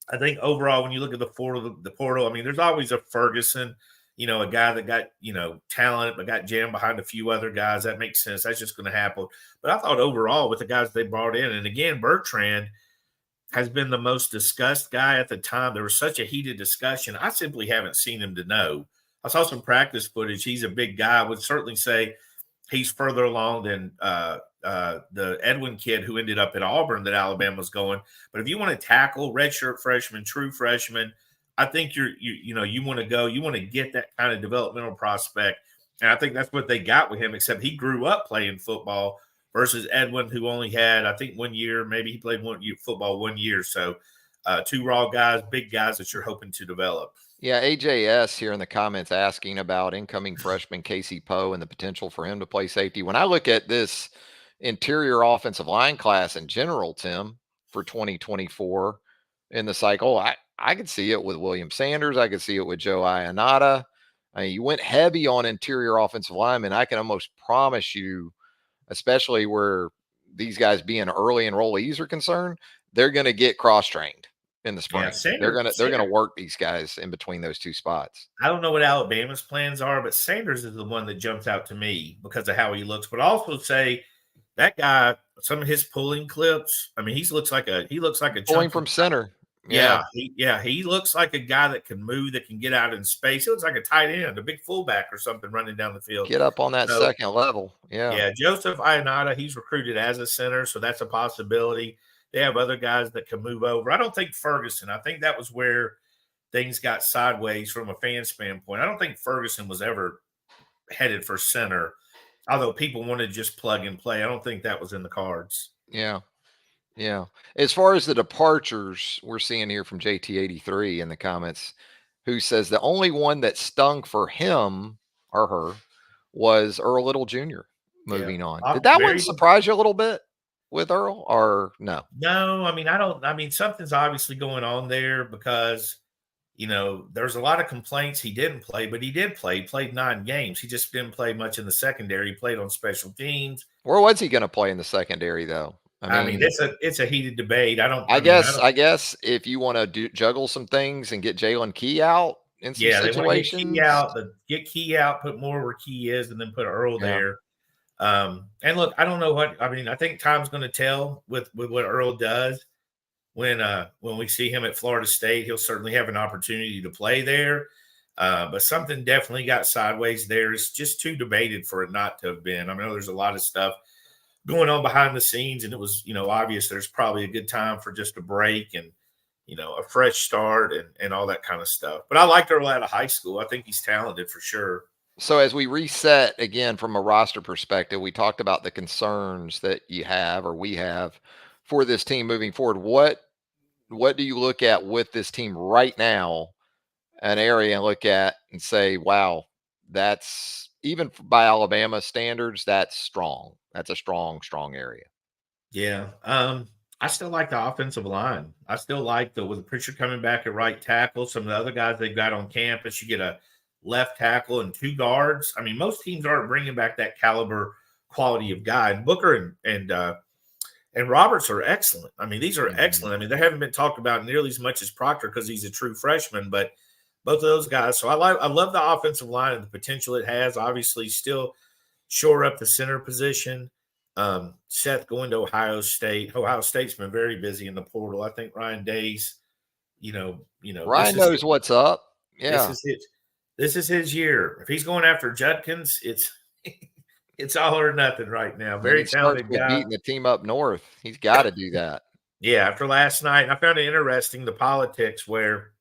I think overall, when you look at the portal, I mean, there's always a Ferguson, a guy that got, talent, but got jammed behind a few other guys. That makes sense. That's just going to happen. But I thought overall with the guys they brought in, and again, Bertrand has been the most discussed guy at the time. There was such a heated discussion. I simply haven't seen him to know. I saw some practice footage. He's a big guy. I would certainly say he's further along than the Edwin kid who ended up at Auburn that Alabama's going. But if you want to tackle redshirt freshman, true freshman, I think you want to get that kind of developmental prospect. And I think that's what they got with him, except he grew up playing football versus Edwin, who only had, I think, 1 year. Maybe he played football 1 year. So two raw guys, big guys that you're hoping to develop. Yeah, AJS here in the comments asking about incoming freshman Casey Poe and the potential for him to play safety. When I look at this interior offensive line class in general, Tim, for 2024 in the cycle, I could see it with William Sanders. I could see it with Joe Ionata. I mean, you went heavy on interior offensive linemen. I can almost promise you, especially where these guys being early enrollees are concerned, they're going to get cross-trained in the spring. Yeah, they're gonna work these guys in between those two spots. I don't know what Alabama's plans are, but Sanders is the one that jumps out to me because of how he looks. But also say that guy, some of his pulling clips. I mean, he looks like a pulling from center. Yeah, he looks like a guy that can move, that can get out in space. He looks like a tight end, a big fullback or something running down the field. Get up on that second level. Yeah. Joseph Ionata, he's recruited as a center, so that's a possibility. They have other guys that can move over. I don't think Ferguson. I think that was where things got sideways from a fan standpoint. I don't think Ferguson was ever headed for center, although people wanted to just plug and play. I don't think that was in the cards. Yeah. As far as the departures, we're seeing here from JT83 in the comments, who says the only one that stung for him or her was Earl Little Jr. moving on. Did that one surprise you a little bit with Earl, or no? No, I mean, something's obviously going on there because, there's a lot of complaints he didn't play, but he did play. He played 9 games. He just didn't play much in the secondary. He played on special teams. Where was he going to play in the secondary, though? I mean, it's a heated debate. I guess if you want to juggle some things and get Jalen Key out in some situations. Get Key out, put more where Key is, and then put Earl there. And look, I don't know I think time's going to tell with what Earl does. When we see him at Florida State, he'll certainly have an opportunity to play there. But something definitely got sideways there. It's just too debated for it not to have been. I know there's a lot of stuff going on behind the scenes, and it was, obvious there's probably a good time for just a break and, a fresh start and all that kind of stuff. But I liked Earl out of high school. I think he's talented for sure. So as we reset again from a roster perspective, we talked about the concerns that you have or we have for this team moving forward. What do you look at with this team right now, an area and look at and say, wow, that's even by Alabama standards, that's strong. That's a strong area. Yeah. I still like the offensive line. I still like with Pritchard coming back at right tackle, some of the other guys they've got on campus, you get a left tackle and 2 guards. I mean, most teams aren't bringing back that caliber quality of guy. And Booker and Roberts are excellent. I mean, these are excellent. I mean, they haven't been talked about nearly as much as Proctor because he's a true freshman, but both of those guys. So I love the offensive line and the potential it has. Obviously, still shore up the center position. Seth going to Ohio State. Ohio State's been very busy in the portal. I think Ryan Day's, this Ryan is knows what's up. this Yeah. is his this is his year. If he's going after Judkins, it's it's all or nothing right now. And he Very starts talented with guy. beating the team up north. He's got to do that. Yeah, after last night, I found it interesting the politics where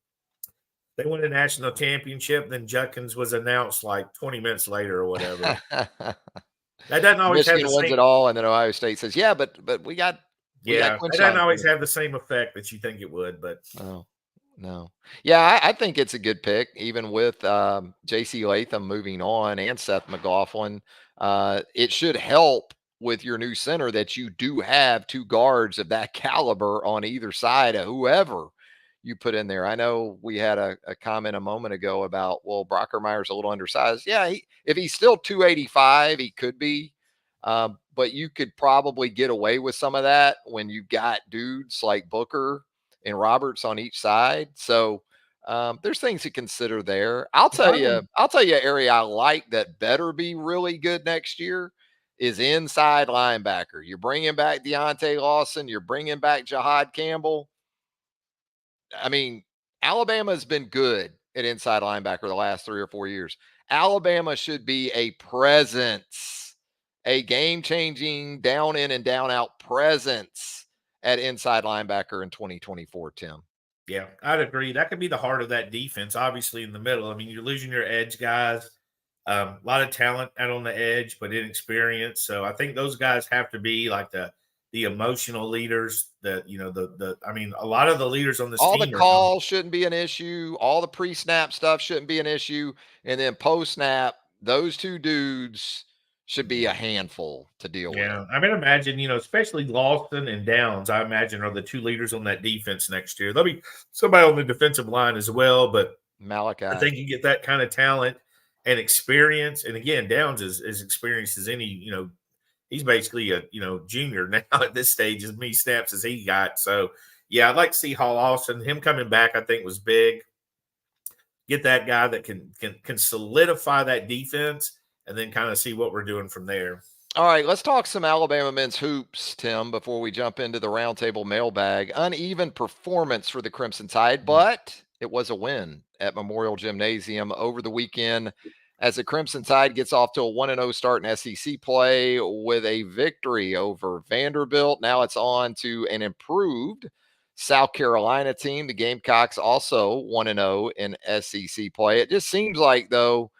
they won a national championship, then Judkins was announced like 20 minutes later or whatever. That doesn't always have Michigan the wins same. it all, and then Ohio State says, "Yeah, but we got Yeah, that clinch doesn't line always for have the same effect that you think it would, but No, no. Yeah, I think it's a good pick, even with J.C. Latham moving on and Seth McLaughlin. It should help with your new center that you do have two guards of that caliber on either side of whoever you put in there. I know we had a comment a moment ago about, well, Brockermeyer's a little undersized. Yeah, if he's still 285, he could be. But you could probably get away with some of that when you've got dudes like Booker and Roberts on each side. So there's things to consider there. I'll if tell I you, were area I like that better be really good next year is inside linebacker. You're bringing back Deontay Lawson. You're bringing back Jahad Campbell. I mean, Alabama's been good at inside linebacker the last 3 or 4 years. Alabama should be a presence, a game changing down in and down out presence at inside linebacker in 2024, Tim. Yeah, I'd agree. That could be the heart of that defense, obviously, in the middle. I mean, you're losing your edge guys. A lot of talent out on the edge, but inexperience. So I think those guys have to be like the emotional leaders. I mean, a lot of the leaders on this All the team are young. calls shouldn't be an issue. All the pre snap stuff shouldn't be an issue. And then post snap, those two dudes should be a handful to deal with. Yeah, I mean, imagine, especially Lawson and Downs, I imagine are the two leaders on that defense next year. There'll be somebody on the defensive line as well, but I Malachi. think you get that kind of talent and experience. And again, Downs is as experienced as any, he's basically a, junior now at this stage, as many snaps as he got. So, yeah, I'd like to see Hall Austin. Him coming back, I think, was big. Get that guy that can solidify that defense and then kind of see what we're doing from there. All right, let's talk some Alabama men's hoops, Tim, before we jump into the roundtable mailbag. Uneven performance for the Crimson Tide, but it was a win at Memorial Gymnasium over the weekend as the Crimson Tide gets off to a 1-0 start in SEC play with a victory over Vanderbilt. Now it's on to an improved South Carolina team. The Gamecocks also 1-0 in SEC play. It just seems like, though,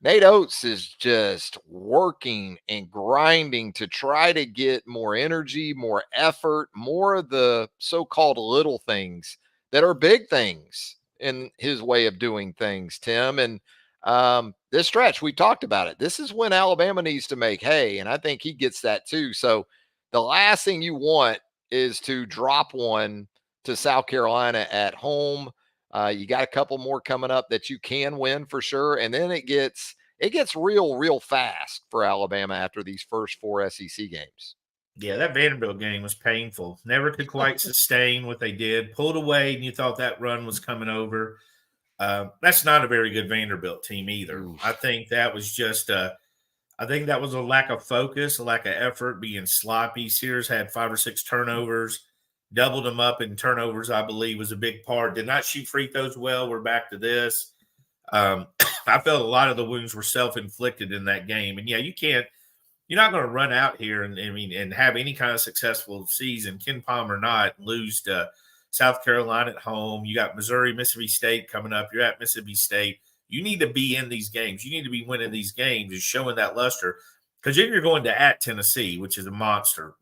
Nate Oates is just working and grinding to try to get more energy, more effort, more of the so called little things that are big things in his way of doing things, Tim. And this stretch, we talked about it. This is when Alabama needs to make hay. And I think he gets that too. So the last thing you want is to drop one to South Carolina at home. You got a couple more coming up that you can win for sure, and then it gets real fast for Alabama after these first four SEC games. Yeah, that Vanderbilt game was painful. Never could quite sustain what they did. Pulled away, and you thought that run was coming over. That's not a very good Vanderbilt team either. I Oof. think that was just I think that was a lack of focus, a lack of effort, being sloppy. Sears had 5 or 6 turnovers, doubled them up in turnovers, I believe, was a big part. Did not shoot free throws well. We're back to this. I felt a lot of the wounds were self-inflicted in that game. And yeah, you're not going to run out here and have any kind of successful season, Ken Palmer not, lose to South Carolina at home. You got Missouri, Mississippi State coming up. You're at Mississippi State. You need to be in these games. You need to be winning these games and showing that luster. Because then you're going to at Tennessee, which is a monster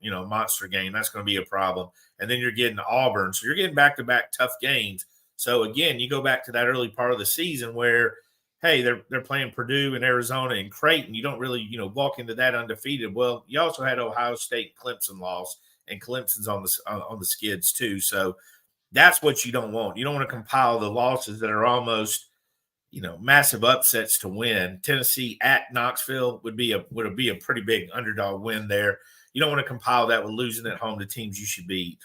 game. That's going to be a problem. And then you're getting Auburn. So you're getting back-to-back tough games. So, again, you go back to that early part of the season where, hey, they're playing Purdue and Arizona and Creighton. You don't really, walk into that undefeated. Well, you also had Ohio State, Clemson loss, and Clemson's on the skids too. So that's what you don't want. You don't want to compile the losses that are almost, massive upsets to win. Tennessee at Knoxville would be a pretty big underdog win there. You don't want to compile that with losing at home to teams you should beat.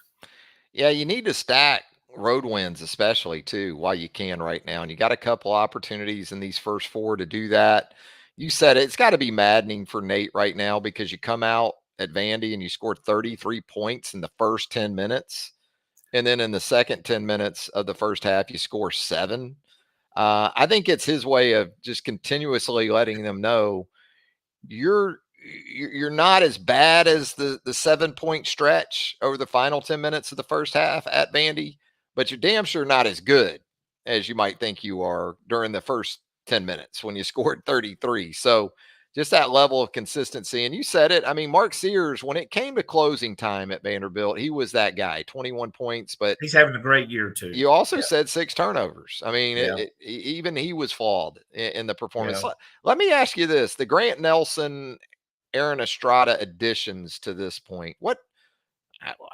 Yeah, you need to stack road wins, especially too, while you can right now. And you got a couple opportunities in these first four to do that. You said it. It's got to be maddening for Nate right now because you come out at Vandy and you score 33 points in the first 10 minutes. And then in the second 10 minutes of the first half, you score 7. I think it's his way of just continuously letting them know you're you're not as bad as the 7-point stretch over the final 10 minutes of the first half at Vandy, but you're damn sure not as good as you might think you are during the first 10 minutes when you scored 33. So just that level of consistency. And you said it. I mean, Mark Sears, when it came to closing time at Vanderbilt, he was that guy, 21 points, but He's having a great year too. you also Yeah. said 6 turnovers. I mean, Yeah. even he was flawed in the performance. Yeah. Let me ask you this: the Grant Nelson, Aaron Estrada additions to this point,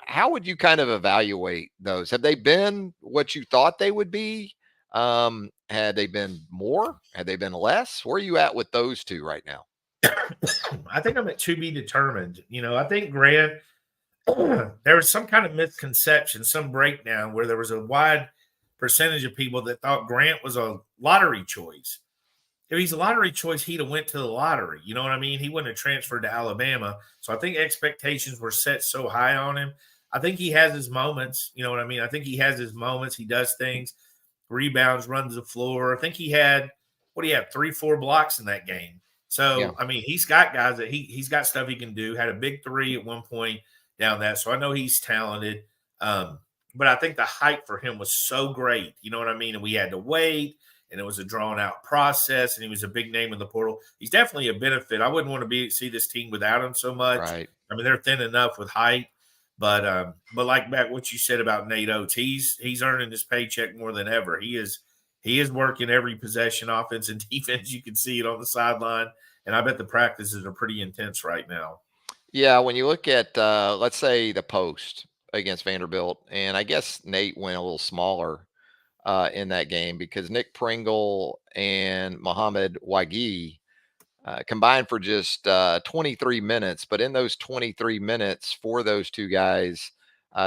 how would you kind of evaluate those? Have they been what you thought they would be? Had they been more? Had they been less? Where are you at with those two right now? I think I'm at to be determined. I think Grant, there was some kind of misconception, some breakdown where there was a wide percentage of people that thought Grant was a lottery choice. If he's a lottery choice, he'd have went to the lottery. You know what I mean? He wouldn't have transferred to Alabama. So I think expectations were set so high on him. I think he has his moments. You know what I mean? I think he has his moments. He does things, rebounds, runs the floor. I think he had, 3-4 blocks in that game. So, Yeah. I mean, he's got guys that he's got stuff he can do. Had a big 3 at one point down that. So I know he's talented. But I think the hype for him was so great. You know what I mean? And we had to wait. And it was a drawn out process, and he was a big name in the portal. He's definitely a benefit. I wouldn't want to see this team without him so much. Right. I mean, they're thin enough with height, but like back what you said about Nate Oates, he's earning his paycheck more than ever. He is working every possession, offense and defense. You can see it on the sideline, and I bet the practices are pretty intense right now. Yeah, when you look at let's say the post against Vanderbilt, and I guess Nate went a little smaller in that game because Nick Pringle and Muhammad Wagi combined for just 23 minutes. But in those 23 minutes for those two guys,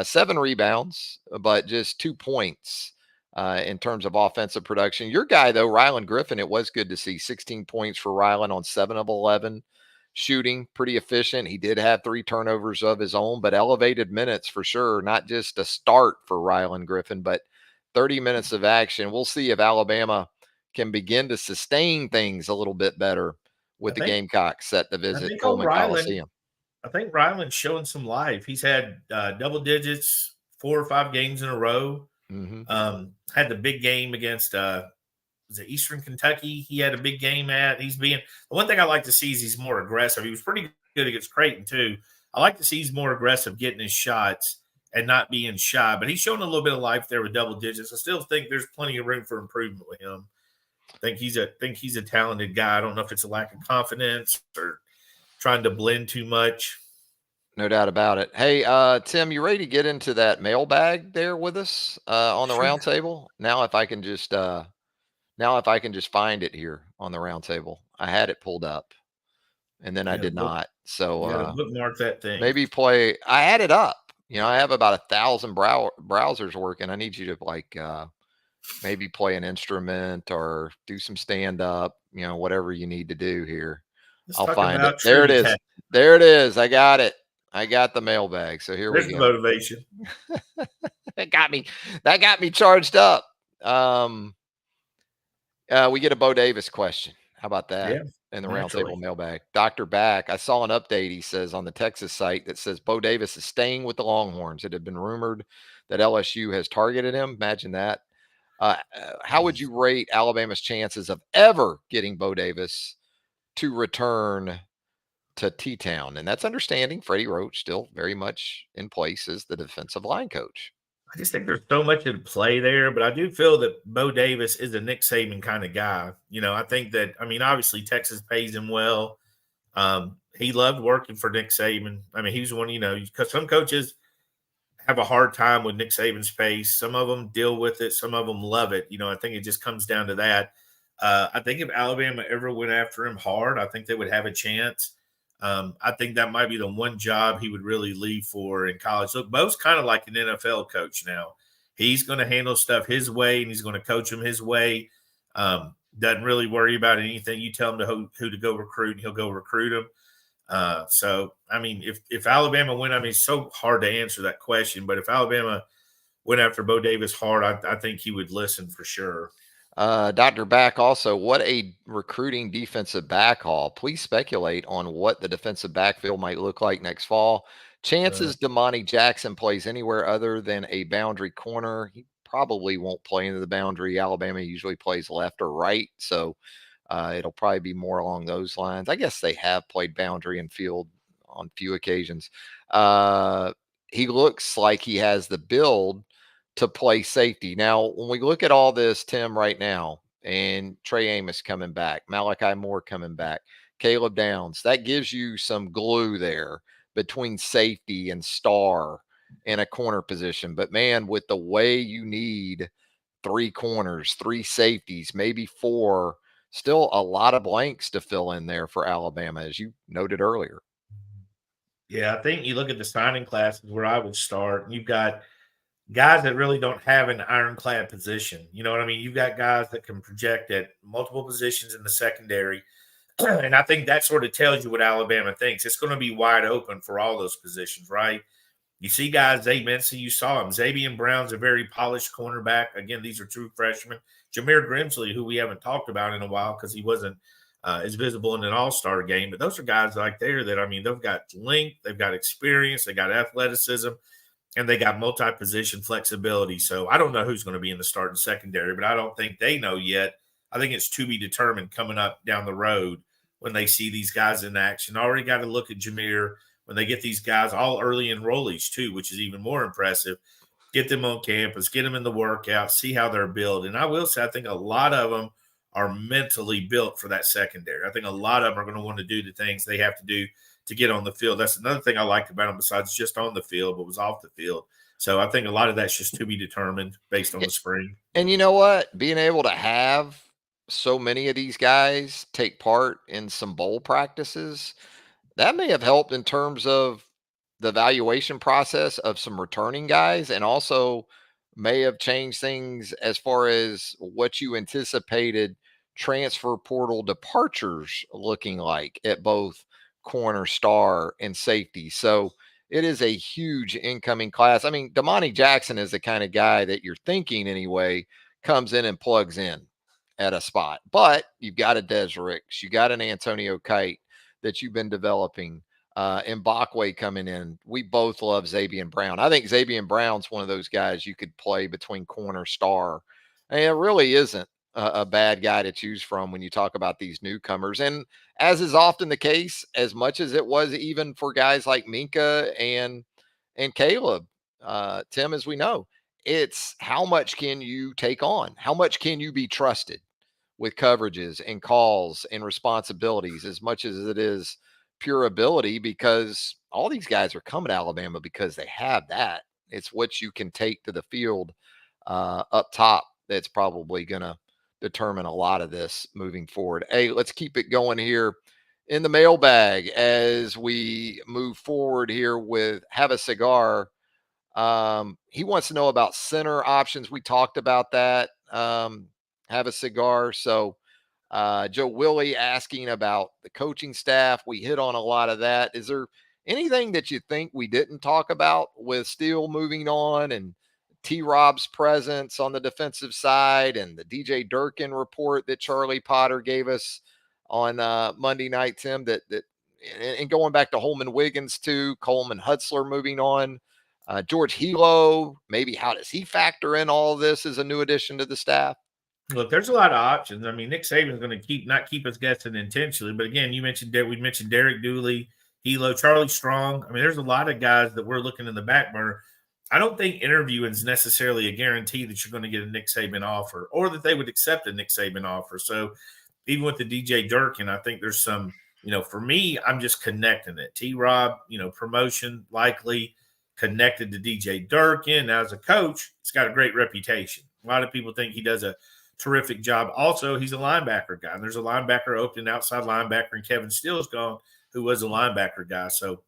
7 rebounds, but just 2 points in terms of offensive production. Your guy, though, Rylan Griffin, it was good to see 16 points for Rylan on 7 of 11. Shooting pretty efficient. He did have 3 turnovers of his own, but elevated minutes for sure. Not just a start for Rylan Griffin, but 30 minutes of action. We'll see if Alabama can begin to sustain things a little bit better with the Gamecocks set to visit Coleman Coliseum. I think Ryland's showing some life. He's had double digits 4 or 5 games in a row. Mm-hmm. Had the big game against was it Eastern Kentucky? He had a big game at. The one thing I like to see is he's more aggressive. He was pretty good against Creighton too. I like to see he's more aggressive getting his shots and not being shy. But he's showing a little bit of life there with double digits. I still think there's plenty of room for improvement with him. I think he's a talented guy. I don't know if it's a lack of confidence or trying to blend too much. No doubt about it. Hey, Tim, you ready to get into that mailbag there with us on the round table? Now if I can just find it here on the round table. I had it pulled up and then I did not. So bookmark that thing. Maybe I had it up. I have about 1,000 browsers working. I need you to maybe play an instrument or do some stand up, whatever you need to do here. I'll find it. There it is. There it is. I got it. I got the mailbag. So here we go. The motivation. That got me charged up. We get a Bo Davis question. How about that? Yeah, in the roundtable mailbag. Dr. Back, I saw an update, he says, on the Texas site that says Bo Davis is staying with the Longhorns. It had been rumored that LSU has targeted him. Imagine that. How would you rate Alabama's chances of ever getting Bo Davis to return to T-Town? And that's understanding Freddie Roach still very much in place as the defensive line coach. I just think there's so much at play there, but I do feel that Bo Davis is a Nick Saban kind of guy. I think that, obviously Texas pays him well. He loved working for Nick Saban. He was one, because some coaches have a hard time with Nick Saban's pace. Some of them deal with it. Some of them love it. I think it just comes down to that. I think if Alabama ever went after him hard, I think they would have a chance. I think that might be the one job he would really leave for in college. Look, Bo's kind of like an NFL coach now. He's going to handle stuff his way, and he's going to coach them his way. doesn't really worry about anything. You tell him who to go recruit, and he'll go recruit them. So, I mean, if Alabama went, I mean, it's so hard to answer that question, but if Alabama went after Bo Davis hard, I think he would listen for sure. Dr. Back also, what a recruiting defensive back haul. Please speculate on what the defensive backfield might look like next fall. Chances Damani Jackson plays anywhere other than a boundary corner. He probably won't play into the boundary. Alabama usually plays left or right. So it'll probably be more along those lines. I guess they have played boundary and field on few occasions. He looks like he has the build to play safety. Now, when we look at all this, Tim, right now, and Trey Amos coming back, Malachi Moore coming back, Caleb Downs, that gives you some glue there between safety and star in a corner position. But man, with the way you need 3 corners, 3 safeties, maybe 4, still a lot of blanks to fill in there for Alabama, as you noted earlier. Yeah, I think you look at the signing classes where I would start, and you've got guys that really don't have an ironclad position. You know what I mean? You've got guys that can project at multiple positions in the secondary. And I think that sort of tells you what Alabama thinks. It's going to be wide open for all those positions, right? You see guys, Zay Benson, you saw him. Xavier Brown's a very polished cornerback. Again, these are true freshmen. Jameer Grimsley, who we haven't talked about in a while because he wasn't as visible in an all-star game. But those are guys like there that, I mean, they've got length, they've got experience, they got athleticism, and they got multi-position flexibility. So I don't know who's going to be in the starting secondary, but I don't think they know yet. I think it's to be determined coming up down the road when they see these guys in action. Already got to look at Jameer when they get these guys all early enrollees too, which is even more impressive. Get them on campus, get them in the workout, see how they're built. And I will say, I think a lot of them are mentally built for that secondary. I think a lot of them are going to want to do the things they have to do to get on the field. That's another thing I liked about them besides just on the field, but was off the field. So I think a lot of that's just to be determined based on the spring. And you know what? Being able to have so many of these guys take part in some bowl practices, that may have helped in terms of the evaluation process of some returning guys, and also may have changed things as far as what you anticipated transfer portal departures looking like at both corner, star, and safety. So it is a huge incoming class. I mean, Damani Jackson is the kind of guy that you're thinking anyway comes in and plugs in at a spot. But you've got a Des Ricks, you got an Antonio Kite that you've been developing, and Bakwe coming in. We both love Xavier Brown. I think Xavier Brown's one of those guys you could play between corner, star. And it really isn't a bad guy to choose from when you talk about these newcomers. And as is often the case, as much as it was even for guys like Minka and Caleb, Tim, as we know, it's how much can you take on? How much can you be trusted with coverages and calls and responsibilities as much as it is pure ability, because all these guys are coming to Alabama because they have that. It's what you can take to the field up top that's probably going to determine a lot of this moving forward. Hey, let's keep it going here in the mailbag as we move forward here with Have a Cigar. He wants to know about center options. We talked about that. Have a cigar. So, Joe Willie asking about the coaching staff. We hit on a lot of that. Is there anything that you think we didn't talk about with Steele moving on and T Rob's presence on the defensive side and the DJ Durkin report that Charlie Potter gave us on Monday night, Tim, and going back to Holman Wiggins too, Coleman Hutzler moving on, George Hilo, maybe how does he factor in all of this as a new addition to the staff? Look, there's a lot of options. I mean, Nick Saban's going to not keep us guessing intentionally. But again, we mentioned Derek Dooley, Hilo, Charlie Strong. I mean, there's a lot of guys that we're looking in the back burner. I don't think interviewing is necessarily a guarantee that you're going to get a Nick Saban offer or that they would accept a Nick Saban offer. So even with the DJ Durkin, I think there's some, for me, I'm just connecting it. T-Rob, promotion likely connected to DJ Durkin. Now, as a coach, he's got a great reputation. A lot of people think he does a terrific job. Also, he's a linebacker guy. And there's a linebacker open, outside linebacker, and Kevin Steele's gone, who was a linebacker guy. So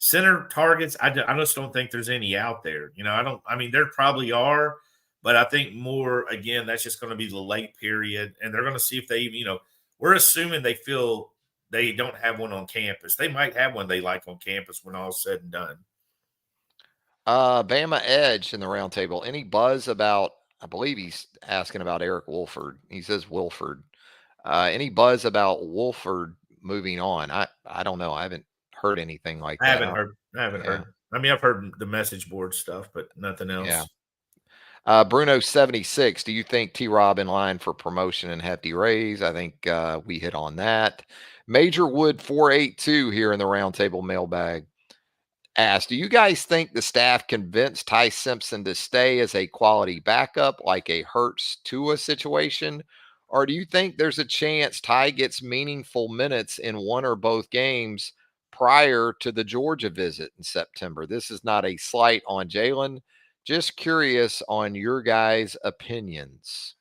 center targets, I just don't think there's any out there. There probably are, But I think more, again, that's just going to be the late period. And they're going to see if they even, we're assuming they feel they don't have one on campus. They might have one they like on campus when all's said and done. Bama Edge in the roundtable. Any buzz about, I believe he's asking about Eric Wolford. He says Wolford. Any buzz about Wolford moving on? I don't know. I haven't heard anything like I that. haven't heard. I haven't Yeah. heard. I mean, I've heard the message board stuff, but nothing Yeah. else. Bruno 76. Do you think T Rob in line for promotion and hefty raise? I think we hit on that. Major Wood 482 here in the roundtable mailbag asked, do you guys think the staff convinced Ty Simpson to stay as a quality backup like a Hurts Tua situation? Or do you think there's a chance Ty gets meaningful minutes in one or both games prior to the Georgia visit in September? This is not a slight on Jalen. Just curious on your guys' opinions.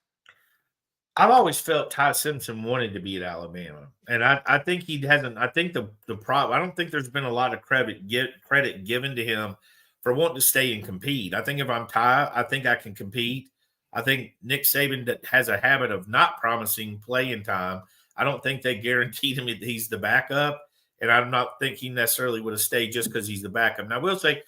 I've always felt Ty Simpson wanted to be at Alabama, and I think he hasn't. I think the problem. I don't think there's been a lot of credit given to him for wanting to stay and compete. I think if I'm Ty, I think I can compete. I think Nick Saban that has a habit of not promising playing time. I don't think they guaranteed him that he's the backup, and I'm not thinking necessarily would have stayed just because he's the backup. Now, I will say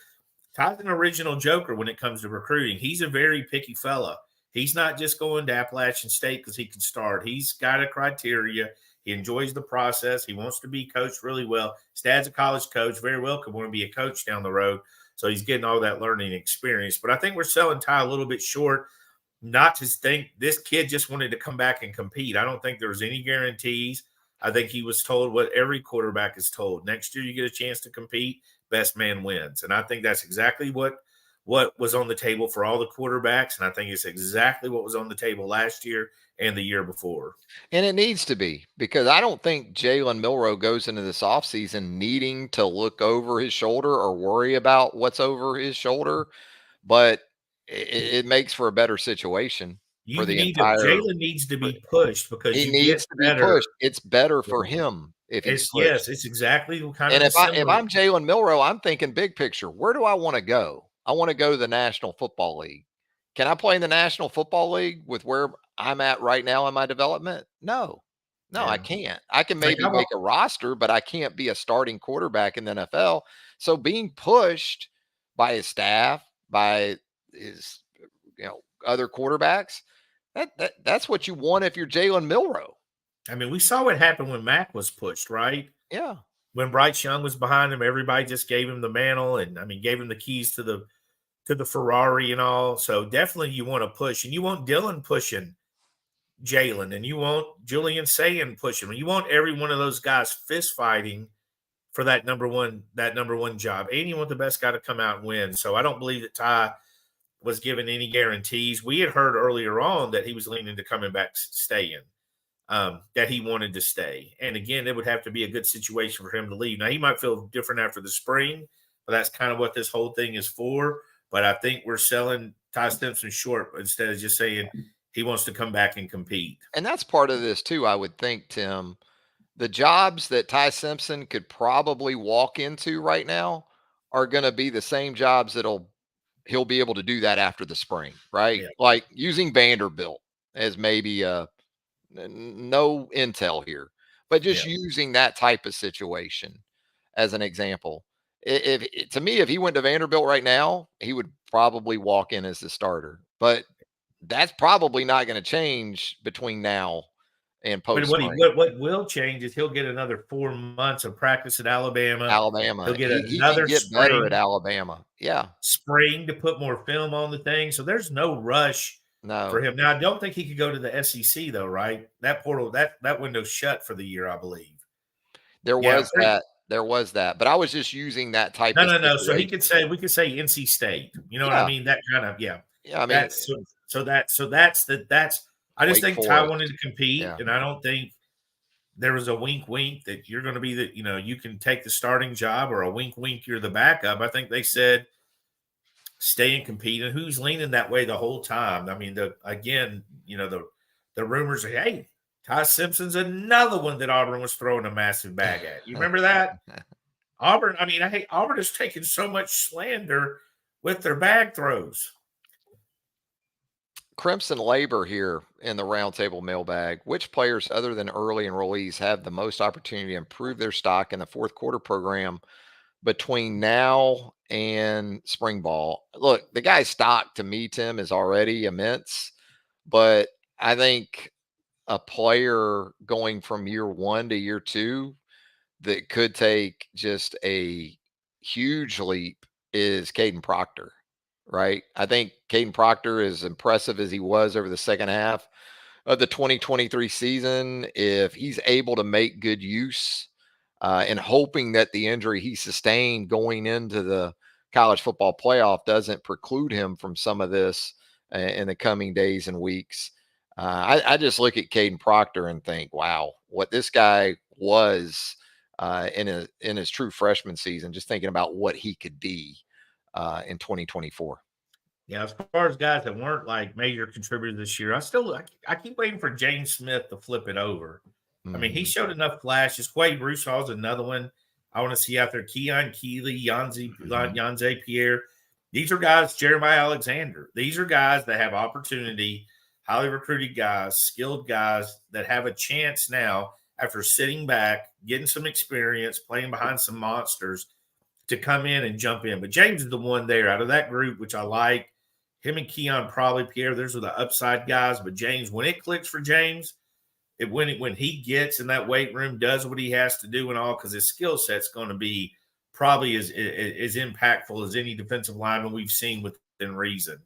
Ty's an original joker when it comes to recruiting. He's a very picky fella. He's not just going to Appalachian State because he can start. He's got a criteria. He enjoys the process. He wants to be coached really well. His dad's a college coach. Very well could want to be a coach down the road. So he's getting all that learning experience. But I think we're selling Ty a little bit short, not to think this kid just wanted to come back and compete. I don't think there was any guarantees. I think he was told what every quarterback is told. Next year you get a chance to compete, best man wins. And I think that's exactly what was on the table for all the quarterbacks. And I think it's exactly what was on the table last year and the year before. And it needs to be, because I don't think Jalen Milroe goes into this offseason needing to look over his shoulder or worry about what's over his shoulder, but it makes for a better situation for the entire. Jalen needs to be pushed because He you get needs to be better. pushed. It's better for him if he's pushed. It's exactly kind of And the if similar. I'm Jalen Milroe, I'm thinking big picture. Where do I want to go? I want to go to the National Football League. Can I play in the National Football League with where I'm at right now in my development? No. No, I Yeah. can't. I can Like maybe make a roster, but I can't be a starting quarterback in the NFL. So being pushed by his staff, by his other quarterbacks, that's what you want if you're Jalen Milroe. I mean, we saw what happened when Mac was pushed, right? Yeah. When Bryce Young was behind him, everybody just gave him the mantle and gave him the keys to the Ferrari and all. So definitely you want to push, and you want Dylan pushing Jalen, and you want Julian Sayin pushing. You want every one of those guys fist fighting for that number one job, and you want the best guy to come out and win. So I don't believe that Ty was given any guarantees. We had heard earlier on that he was leaning to coming back, staying. That he wanted to stay. And again, it would have to be a good situation for him to leave. Now, he might feel different after the spring, but that's kind of what this whole thing is for. But I think we're selling Ty Simpson short instead of just saying he wants to come back and compete. And that's part of this too, I would think, Tim. The jobs that Ty Simpson could probably walk into right now are going to be the same jobs he'll be able to do that after the spring, right? Yeah. Like using Vanderbilt as maybe no intel here, but just using that type of situation as an example. To me, if he went to Vanderbilt right now, he would probably walk in as the starter, but that's probably not going to change between now and But post spring. what will change is he'll get another 4 months of practice at Alabama. He'll get He can another get better at Alabama. Yeah. spring to put more film on the thing. So there's no rush for No. him. Now, I don't think he could go to the SEC though, right? That portal, that window's shut for the year, I believe. There Yeah, was that. There was that. But I was just using that type of no. So situation. we could say NC State. You know what I Yeah. mean? That kind of Yeah. I mean, That's that's. I just Wake think Ty wanted Forest. to compete, Yeah. and I don't think there was a wink that you're going to be you can take the starting job, or a wink you're the backup. I think they said stay and compete, and who's leaning that way the whole time? I mean, the rumors are, hey, Ty Simpson's another one that Auburn was throwing a massive bag at. You remember that? Auburn, I mean, Auburn has taken so much slander with their bag throws. Crimson Labor here in the roundtable mailbag. Which players other than early enrollees have the most opportunity to improve their stock in the fourth quarter program between now and spring ball? Look, the guy's stock to me, Tim, is already immense, but I think a player going from year one to year two that could take just a huge leap is Caden Proctor, right? I think Caden Proctor, as impressive as he was over the second half of the 2023 season, if he's able to make good use and hoping that the injury he sustained going into the college football playoff doesn't preclude him from some of this in the coming days and weeks. I just look at Caden Proctor and think, wow, what this guy was in his true freshman season, just thinking about what he could be in 2024. Yeah, as far as guys that weren't like major contributors this year, I keep waiting for James Smith to flip it over. I mean, he showed enough flashes. Quade Broussard's another one I want to see out there. Keon Keeley, Yanze Pierre. These are guys, Jeremiah Alexander. These are guys that have opportunity, highly recruited guys, skilled guys that have a chance now after sitting back, getting some experience, playing behind some monsters to come in and jump in. But James is the one there out of that group, which I like. Him and Keon, probably Pierre, those are the upside guys. But James, when it clicks for James, when he gets in that weight room, does what he has to do and all, because his skill set's going to be probably as impactful as any defensive lineman we've seen within reason.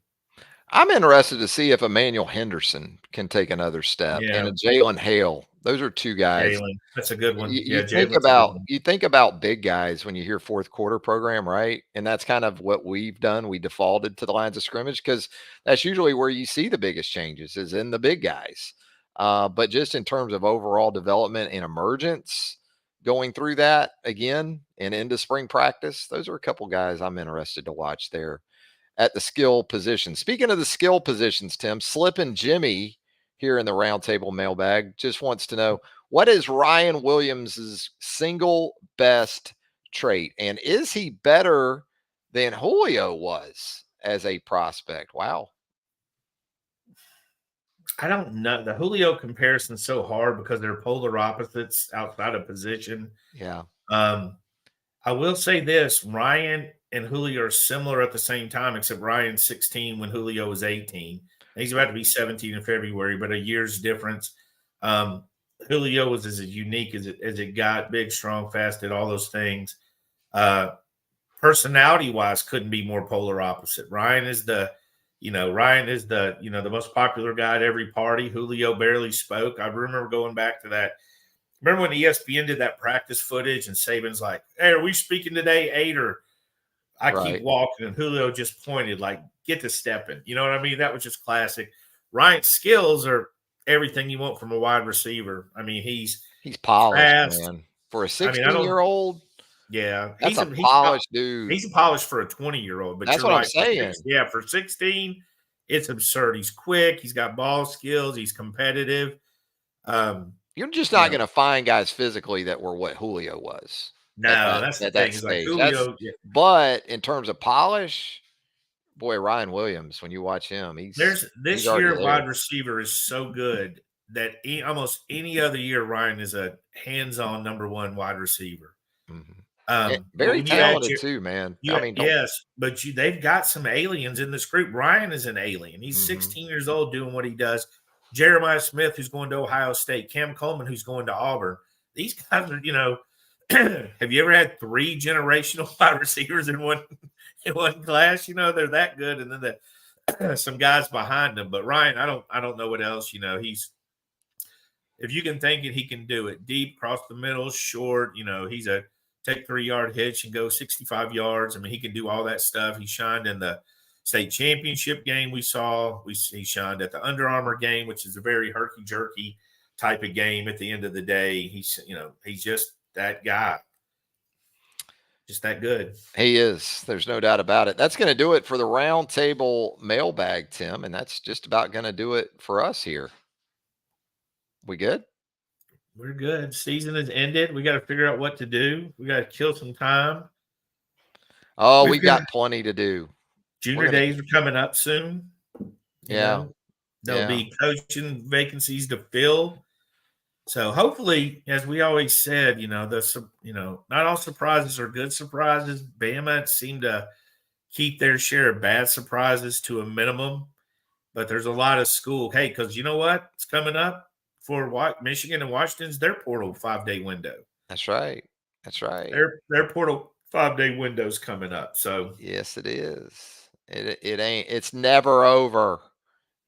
I'm interested to see if Emmanuel Henderson can take another step, and a Jalen Hale. Those are two guys. Jalen, that's a good one. You think about big guys when you hear fourth quarter program, right? And that's kind of what we've done. We defaulted to the lines of scrimmage because that's usually where you see the biggest changes is in the big guys. But just in terms of overall development and emergence, going through that again and into spring practice, those are a couple guys I'm interested to watch there at the skill position. Speaking of the skill positions, Tim, Slippin' Jimmy here in the roundtable mailbag just wants to know, what is Ryan Williams' single best trait? And is he better than Julio was as a prospect? Wow. I don't know. The Julio comparison's so hard because they're polar opposites outside of position. Yeah. I will say this, Ryan and Julio are similar at the same time, except Ryan's 16 when Julio was 18. He's about to be 17 in February, but a year's difference. Julio was as unique as it got, big, strong, fast, did all those things. Personality-wise, couldn't be more polar opposite. Ryan is the most popular guy at every party. Julio barely spoke. I remember going back to that. Remember when ESPN did that practice footage and Saban's like, "Hey, are we speaking today, 8 or?" Keep walking, and Julio just pointed like, "Get to stepping." You know what I mean? That was just classic. Ryan's skills are everything you want from a wide receiver. I mean, he's polished, fast. man. For a 16-year-old, yeah, he's a polished dude. He's polished for a 20-year-old. But that's what I'm saying. For 16, it's absurd. He's quick. He's got ball skills. He's competitive. You're just not going to find guys physically that were what Julio was. No, that's the thing. Like Julio, but in terms of polish, boy, Ryan Williams, when you watch him, this year wide receiver is so good that almost any other year Ryan is a hands-on number one wide receiver. Mm-hmm. Very talented too, man. But they've got some aliens in this group. Ryan is an alien. He's 16 years old doing what he does. Jeremiah Smith, who's going to Ohio State, Cam Coleman, who's going to Auburn. These guys are, have you ever had 3 generational wide receivers in one class? They're that good, and then some guys behind them. But Ryan, I don't know what else. He's, if you can think it, he can do it. Deep, across the middle, short. He's a take 3-yard hitch and go 65 yards. I mean, he can do all that stuff. He shined in the state championship game we saw. He shined at the Under Armour game, which is a very herky-jerky type of game at the end of the day. He's just that guy. Just that good. He is. There's no doubt about it. That's going to do it for the roundtable mailbag, Tim, and that's just about going to do it for us here. We good? We're good. Season has ended. We got to figure out what to do. We got to kill some time. Oh, we got plenty to do. Junior days are coming up soon. Yeah. There'll be coaching vacancies to fill. So hopefully, as we always said, not all surprises are good surprises. Bama seemed to keep their share of bad surprises to a minimum, but there's a lot of school. Hey, because you know what? It's coming up for Michigan and Washington's their portal 5-day window. That's right. That's right. Their portal 5-day window's coming up. So yes, it is. It's never over.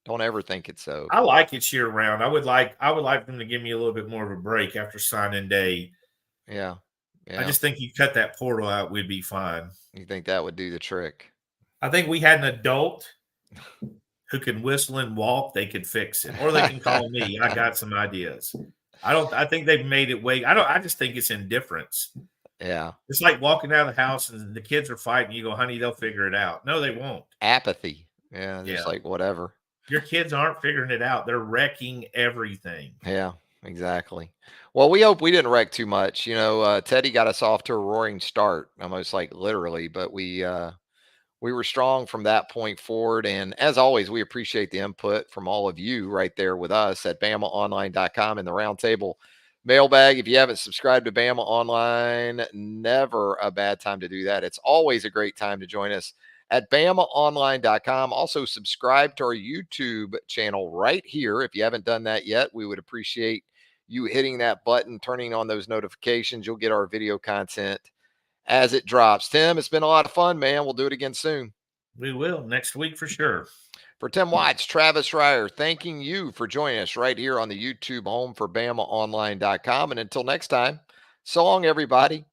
Don't ever think it's over. I like it year round. I would like them to give me a little bit more of a break after signing day. Yeah. I just think you cut that portal out, we'd be fine. You think that would do the trick? I think we had an adult who can whistle and walk, they could fix it. Or they can call me. I got some ideas. I think they've made it I just think it's indifference. Yeah. It's like walking out of the house and the kids are fighting. You go, honey, they'll figure it out. No, they won't. Apathy. Yeah. Just like whatever. Your kids aren't figuring it out. They're wrecking everything. Yeah, exactly. Well, we hope we didn't wreck too much. Teddy got us off to a roaring start, almost like literally, but we were strong from that point forward. And as always, we appreciate the input from all of you right there with us at BamaOnLine.com in the roundtable mailbag. If you haven't subscribed to Bama Online, never a bad time to do that. It's always a great time to join us at BamaOnline.com. Also, subscribe to our YouTube channel right here. If you haven't done that yet, we would appreciate you hitting that button, turning on those notifications. You'll get our video content as it drops. Tim, it's been a lot of fun, man. We'll do it again soon. We will next week for sure. For Tim Watts, Travis Reier, thanking you for joining us right here on the YouTube home for BamaOnline.com. And until next time, so long, everybody.